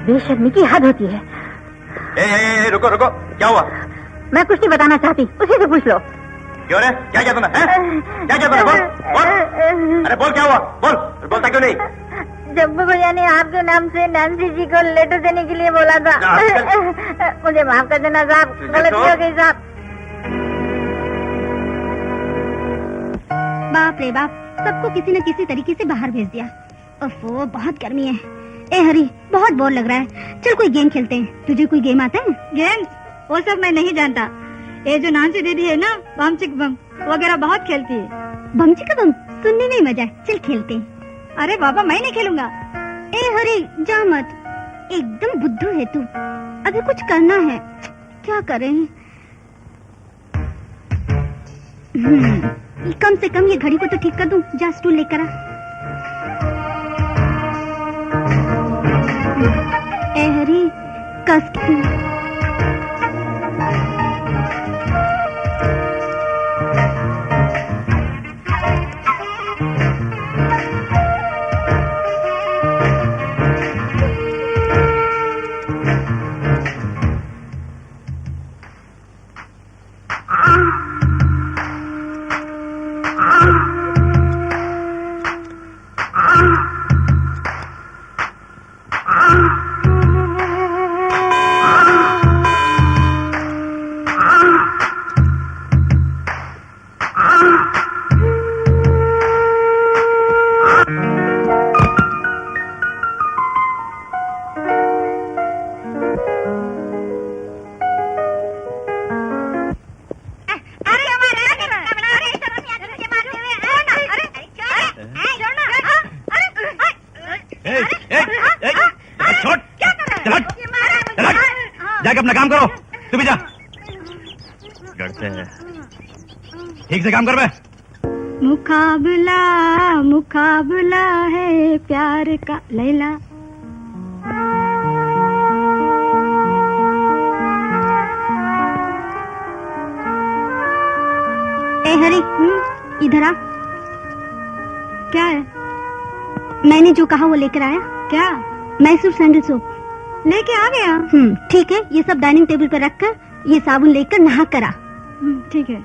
बेशर्मी की हद होती है। रुको रुको, क्या हुआ? मैं कुछ नहीं बताना चाहती, उसी से पूछ लो। क्यों रे, क्या तूने? क्या तूने? बोल बोल, अरे बोल, क्या हुआ? बोल, बोलता क्यों नहीं? शब्बू भैया ने आपके नाम से नैन्सी जी को लेटर देने के लिए बोला था। मुझे माफ कर देना साहब, गलती हो गई साहब। बाप रे बाप, सबको किसी न किसी तरीके से बाहर भेज दिया। ओफो, बहुत गर्मी है। ए हरी, बहुत बोर लग रहा है, चल कोई गेम खेलते हैं। तुझे कोई गेम आता है? गेम वो सब मैं नहीं जानता। ये जो नानसी दीदी है ना, बम चिक बम वगैरह बहुत खेलती है। बम चिका बम सुनने में मजा है, चल खेलते हैं। अरे बाबा, मैं नहीं खेलूंगा। ए हरी, जा मत, एकदम बुद्धू है तू। अभी कुछ करना है, क्या करें? कम से कम ये घड़ी को तो ठीक कर दूं। जा स्टूल लेकर आ। ए हरी, कस के जाके अपना काम करो। तू भी जा, डरते हैं। ठीक से काम कर बे। मुकाबला मुकाबला है प्यार का लैला। ए हरी, इधर आ। क्या है? मैंने जो कहा वो लेकर आया। क्या? मैसूर सैंडल सोप लेके आ गया। ठीक है, ये सब डाइनिंग टेबल पर रखकर ये साबुन लेकर नहा कर आ। ठीक है।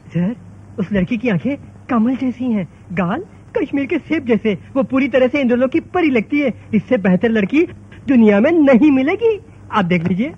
सर, उस लड़की की आंखें कमल जैसी हैं, गाल कश्मीर के सेब जैसे। वो पूरी तरह से इंद्रलोक की परी लगती है। इससे बेहतर लड़की दुनिया में नहीं मिलेगी। आप देख लीजिए।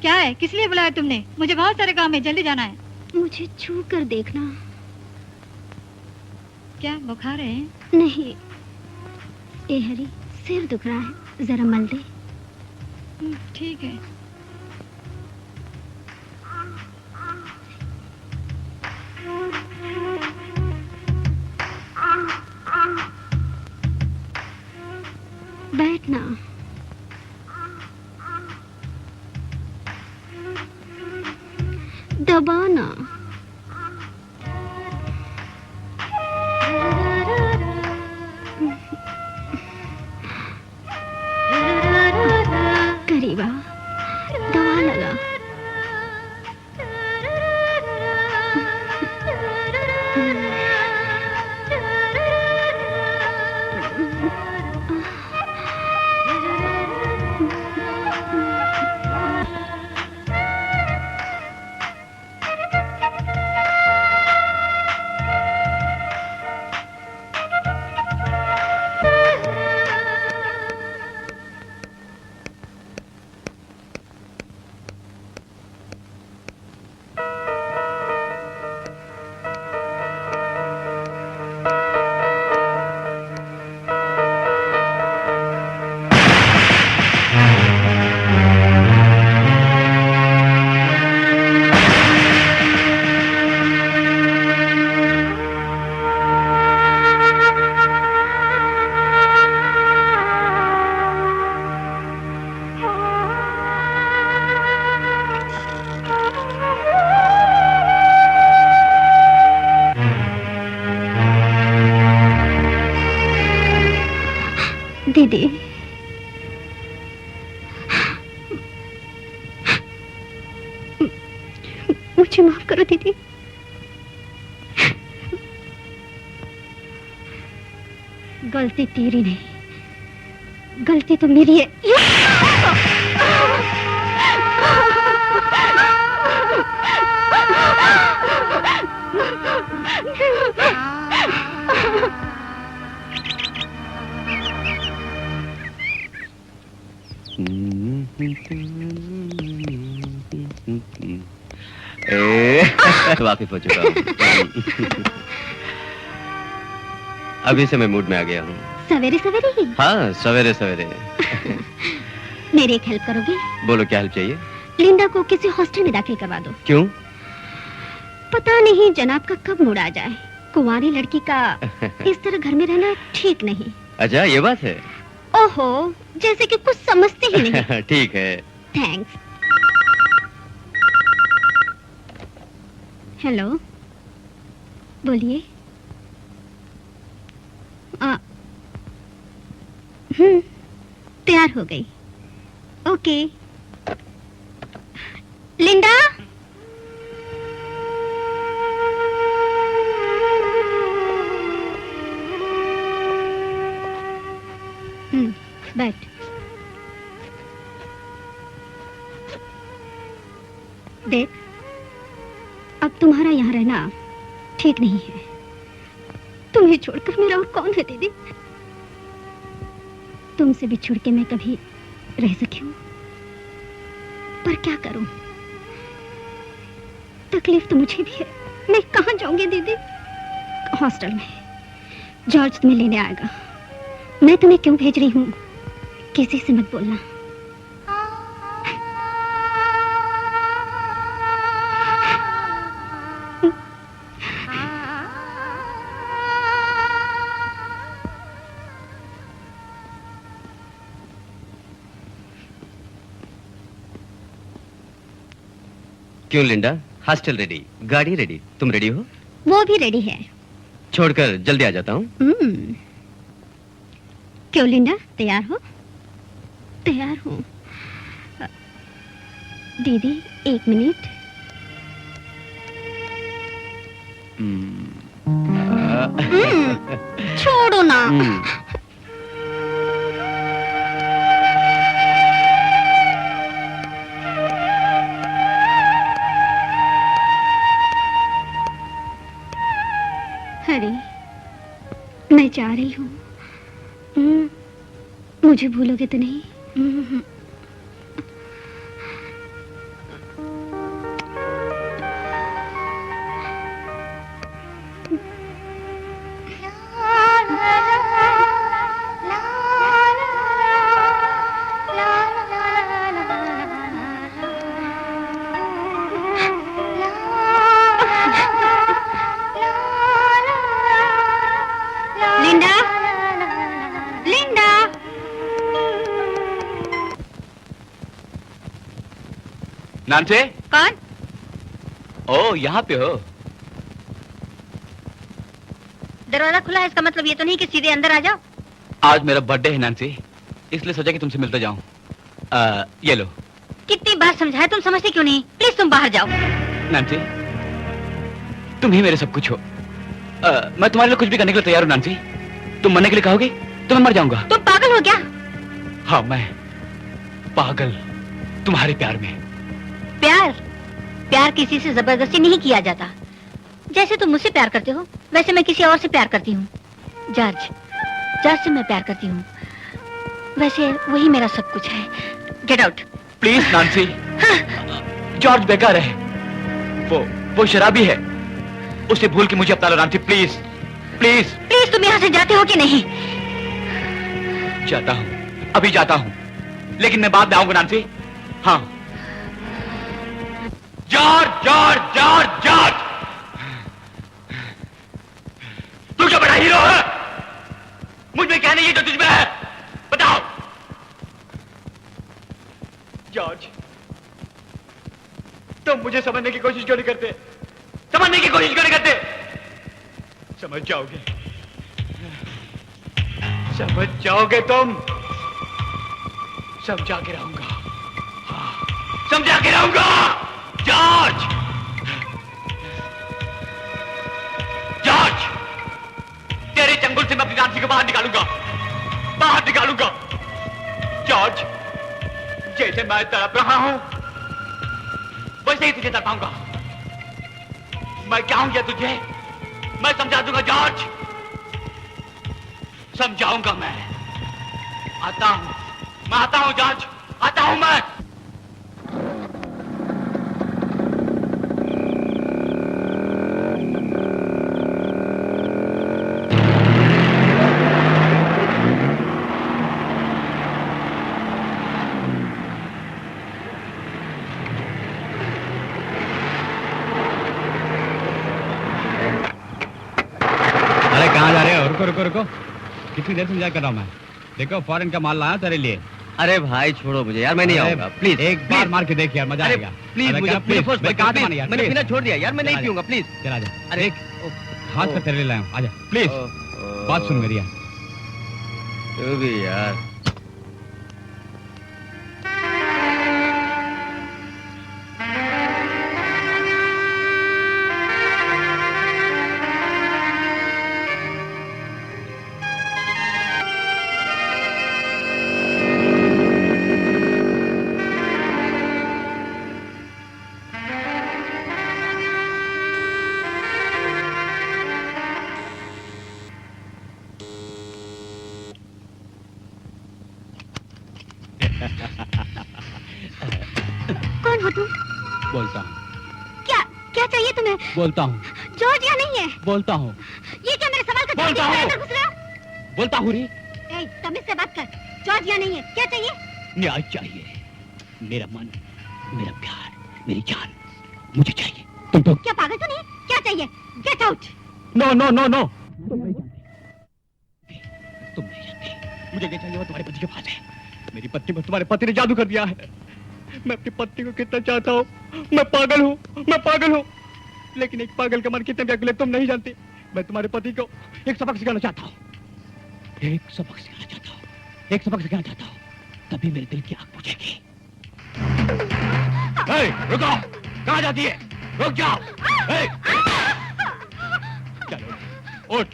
क्या है? किस लिए बुलाया तुमने? मुझे बहुत सारे काम है, जल्दी जाना है। मुझे छू कर देखना। क्या बुखार है? नहीं, ए हरी, सिर दुख रहा है, जरा मल दे। ठीक है। बैठना। दबाना। करीबा, दवा लगा। दीदी, मुझे माफ करो दीदी। गलती तेरी नहीं, गलती तो मेरी है। वाकिफ हो चुका हूँ। अभी से मैं मूड में आ गया हूँ। सवेरे सवेरे ही? हाँ, सवेरे सवेरे। मेरी एक हेल्प करोगे? बोलो, क्या हेल्प चाहिए? लिंडा को किसी हॉस्टल में दाखिल करवा दो। क्यों? पता नहीं जनाब का कब मूड आ जाए। कुंवारी लड़की का इस तरह घर में रहना ठीक नहीं। अच्छा, ये बात है। ओहो, जैसे कि कुछ समझते ही नहीं। ठीक है। थैंक्स। हेलो, बोलिए। तैयार हो गई। ओके। लिंडा, बैठ। देख, अब तुम्हारा यहाँ रहना ठीक नहीं है। तुम्हें छोड़कर मेरा और कौन है दीदी? तुमसे बिछुड़ के मैं कभी रह सकी हूँ, पर क्या करूं? तकलीफ तो मुझे भी है। मैं कहाँ जाऊंगी दीदी? हॉस्टल में जॉर्ज तुम्हें लेने आएगा। मैं तुम्हें क्यों भेज रही हूँ किसी से मत बोलना। क्यों लिंडा? हॉस्टल रेडी, गाड़ी रेडी, तुम रेडी हो? वो भी रेडी है। छोड़कर जल्दी आ जाता हूँ। क्यों लिंडा, तैयार हो? तैयार हूँ। दीदी, 1 मिनट। छोड़ो ना। हरी, मैं जा रही हूँ। मुझे भूलोगे तो नहीं? लिंडा, लिंडा। नानसे? कौन? ओ, यहाँ पे हो? दरवाजा खुला है, इसका मतलब ये तो नहीं कि सीधे अंदर आ जाओ। आज मेरा बर्थडे है नानसी, इसलिए सोचा कि तुमसे मिलते जाऊं। ये लो। कितनी बार समझाया, तुम समझते क्यों नहीं? प्लीज तुम बाहर जाओ। नानसी, तुम ही मेरे सब कुछ हो। मैं तुम्हारे लिए कुछ भी करने के लिए तैयार हूँ नानसी। तुम मरने के लिए कहोगे तो मैं मर जाऊंगा। तुम पागल हो क्या? हाँ, मैं पागल तुम्हारे प्यार में। प्यार? प्यार किसी से जबरदस्ती नहीं किया जाता। जैसे तुम मुझसे प्यार करते हो, वैसे मैं किसी और से प्यार करती हूँ। जॉर्ज, जॉर्ज से मैं प्यार करती हूँ। वैसे वही मेरा सब कुछ है। Get out. प्लीज नानसी। जॉर्ज बेकार है, वो शराबी है। उसे भूल के मुझे अपना लो नानसी, प्लीज प्लीज। प्लीज तुम यहाँ से जाते हो कि नहीं? जाता हूँ, अभी जाता हूँ, लेकिन मैं बाद में आऊंगा नानसी। हाँ। जॉर्ज, जॉर्ज, जॉर्ज, जॉर्ज, तू क्या बड़ा हीरो है? मुझ में क्या नहीं है जो तुझ में है? बताओ। जॉर्ज, तुम मुझे समझने की कोशिश क्यों नहीं करते? समझने की कोशिश क्यों नहीं करते? समझ जाओगे, समझ जाओगे तुम। समझा के रहूंगा, हाँ, समझा के रहूंगा। जॉर्ज, जॉर्ज, तेरे चंगुल से मैं अपनी नानसी को बाहर निकालूंगा, बाहर निकालूंगा। जॉर्ज, जैसे मैं तड़प रहा हूं, वैसे ही तुझे तड़पाऊंगा। मैं क्या हूं तुझे? मैं समझा दूंगा जॉर्ज, समझाऊंगा मैं। आता हूं जॉर्ज, आता हूं मैं। रुको रुको रुको, कितनी देर से इंतजार कर रहा हूँ मैं। देखो फॉरेन का माल लाया तेरे लिए। अरे भाई छोड़ो मुझे यार, मैं नहीं आऊंगा प्लीज। एक बार मार के देख यार, मजा आएगा। प्लीज मुझे प्लीज मैंने पीना छोड़ दिया यार, मैं नहीं पीऊंगा प्लीज। चला जा। अरे हाथ पर तेरे लिए लाया हूँ, आजा प्लीज। बात सुन मेरी यार। तू भी यार। कौन हो तुम? बोलता हूँ। क्या क्या चाहिए तुम्हें? बोलता हूँ। जॉर्ज यहाँ नहीं है। बोलता हूँ। ये क्या मेरे सवाल का जवाब बोलता हूँ। देकर घुस रहे हो? बोलता हूँ री। तमीज से बात कर। जॉर्ज यहाँ नहीं है, क्या चाहिए? न्याय चाहिए। मेरा मन, मेरा प्यार, मेरी जान मुझे चाहिए। तुम तो क्या पागल तो नहीं? क्या चाहिए? Get out. No no no no, तुम नहीं जानते, तुम नहीं जानते। मुझे क्या चाहिए वो तुम्हारे पति के पास है। मेरी पत्नी पर तुम्हारे पति ने जादू कर दिया है। मैं अपनी पत्नी को कितना चाहता हूँ। मैं पागल हूँ, मैं पागल हूँ। लेकिन एक पागल का मन कितने व्याकुल है तुम नहीं जानते। मैं तुम्हारे पति को एक सबक सिखाना चाहता हूँ, एक सबक सिखाना चाहता हूँ, एक सबक सिखाना चाहता हूँ। तभी मेरे दिल की आग बुझेगी। रुको, कहाँ जाती है? रुक जाओ। चलो उठ।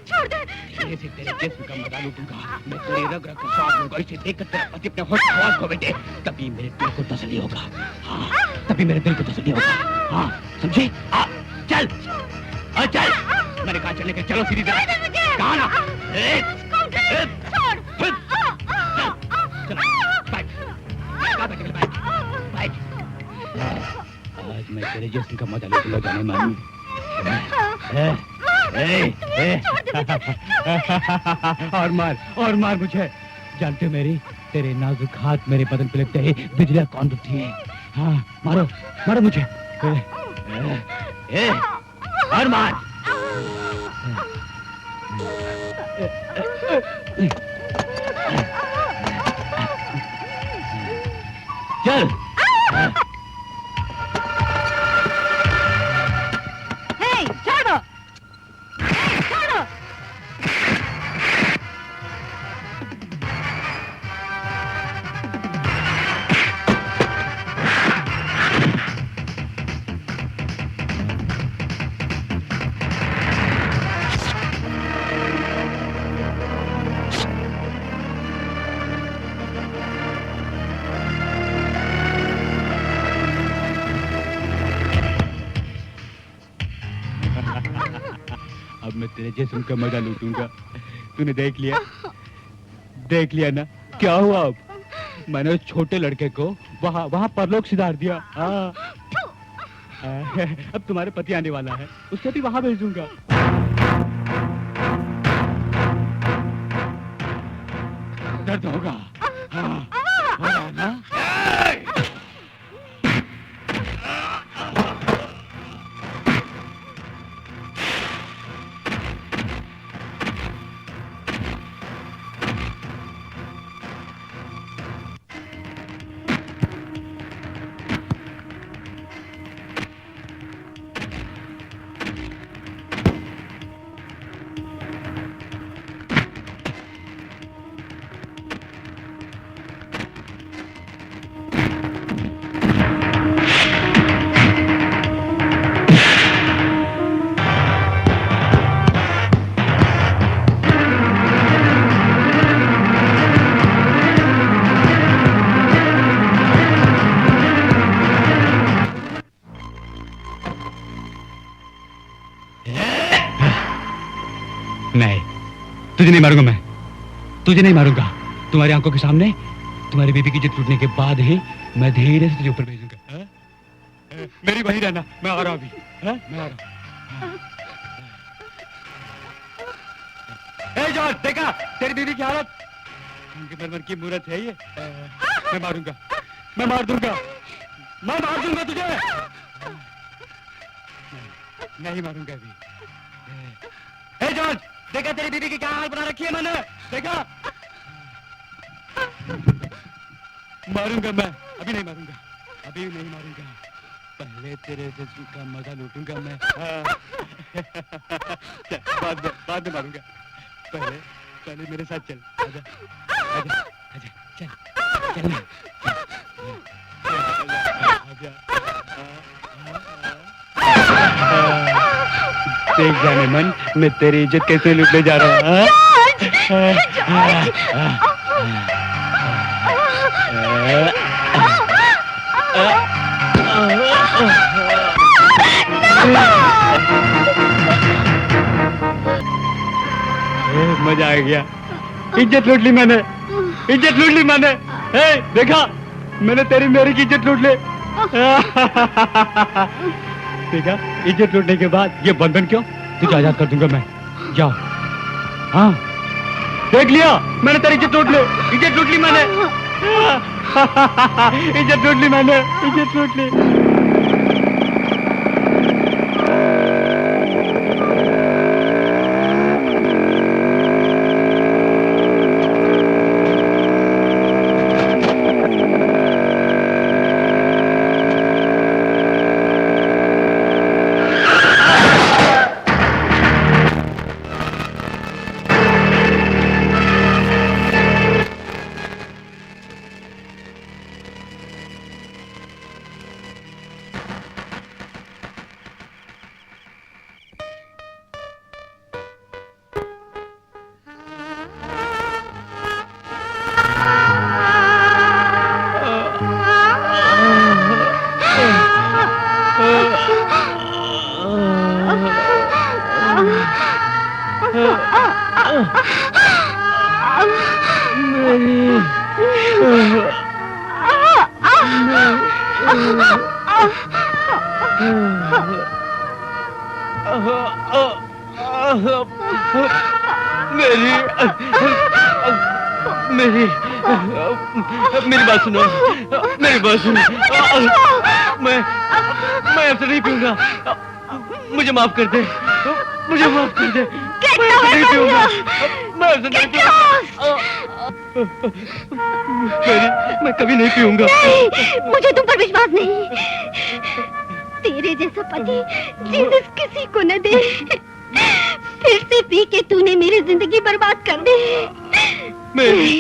छोड़ दे। तेरे से तेरे जिस्म का मजा लूटूंगा। मैं तेरे रग रग का स्वाद लूंगा। इसे देखकर तेरा पति अपने होश खवास खो बैठे, तभी मेरे दिल को तसल्ली होगा। हाँ, तभी मेरे दिल को तसल्ली होगा। हाँ, समझी? चल, चल। मैंने कहा चलने के, चलो सीधी तरह। कहा ना? आज मैं तेरे जिस्म का मजा लूटूंगा जाने मानू। और मार मुझे। जानते मेरी, तेरे नाजुक हाथ मेरे बदन पे लगते ही बिजलियां कौन उठती है। हाँ, मारो मारो मुझे। और मार। चल। छोड़ो, छोड़ो। अब मैं तेरे जिस्म का मजा लूटूंगा। तूने देख लिया ना क्या हुआ? अब मैंने उस छोटे लड़के को वहाँ परलोक सिधार दिया। अब तुम्हारे पति आने वाला है, उससे भी वहां भेजूंगा। दर्द होगा। हाँ, हो रहा है ना? नहीं, तुझे नहीं मारूंगा। मैं तुझे नहीं मारूंगा। तुम्हारी आंखों के सामने तुम्हारी बीबी की जिद टूटने के बाद ही मैं धीरे से तुझे ऊपर भेजूंगा। मेरी वही रहना। मैं आ रहा अभी। मैं आ रहा। जॉर्ज, देखा तेरी बीबी की हालत? मरमर की मूरत है ये। मैं मारूंगा, मैं मार दूंगा, मैं मार दूंगा तुझे। नहीं मारूंगा अभी। जॉर्ज, देखा तेरी बीवी की क्या हाल बना रखी है मैंने, देखा? मारूंगा मैं, अभी नहीं मारूंगा, अभी नहीं मारूंगा, पहले तेरे जिस्म का मजा लूटूंगा मैं। बाद में मारूंगा, पहले मेरे साथ चल, आजा, आजा, आजा, चल, चल ना, आजा, देख जाने मन, मैं तेरी इज्जत कैसे लूटने जा रहा हूँ। मजा आ गया, इज्जत लूट ली मैंने, इज्जत लूट ली मैंने। देखा, मैंने तेरी मेरी की इज्जत लूट ली। देखा, इज्जत लूटने के बाद ये बंधन क्यों? तुझे आजाद कर दूंगा मैं, जाओ। हाँ, देख लिया, मैंने तेरी इज्जत लूट ली, इज्जत लूट ली मैंने। इज्जत लूट ली मैंने, इज्जत लूट ली। मेरी बात सुनो, मेरी बात सुनो। मैं आपसे नहीं पीऊंगा, मुझे माफ कर दे, मुझे माफ कर दे। मैं आपसे नहीं पीऊंगा, मैं आपसे नहीं पीऊंगा, मैं कभी नहीं पीऊंगा। मुझे तुम पर विश्वास नहीं। तेरे जैसा पति जीसस किसी को न दे। फिर से पी के तूने मेरी जिंदगी बर्बाद कर दी। नहीं,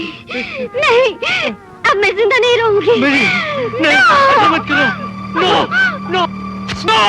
अब मैं जिंदा नहीं रहूंगी। नहीं, ऐसा मत करो। No, no, no.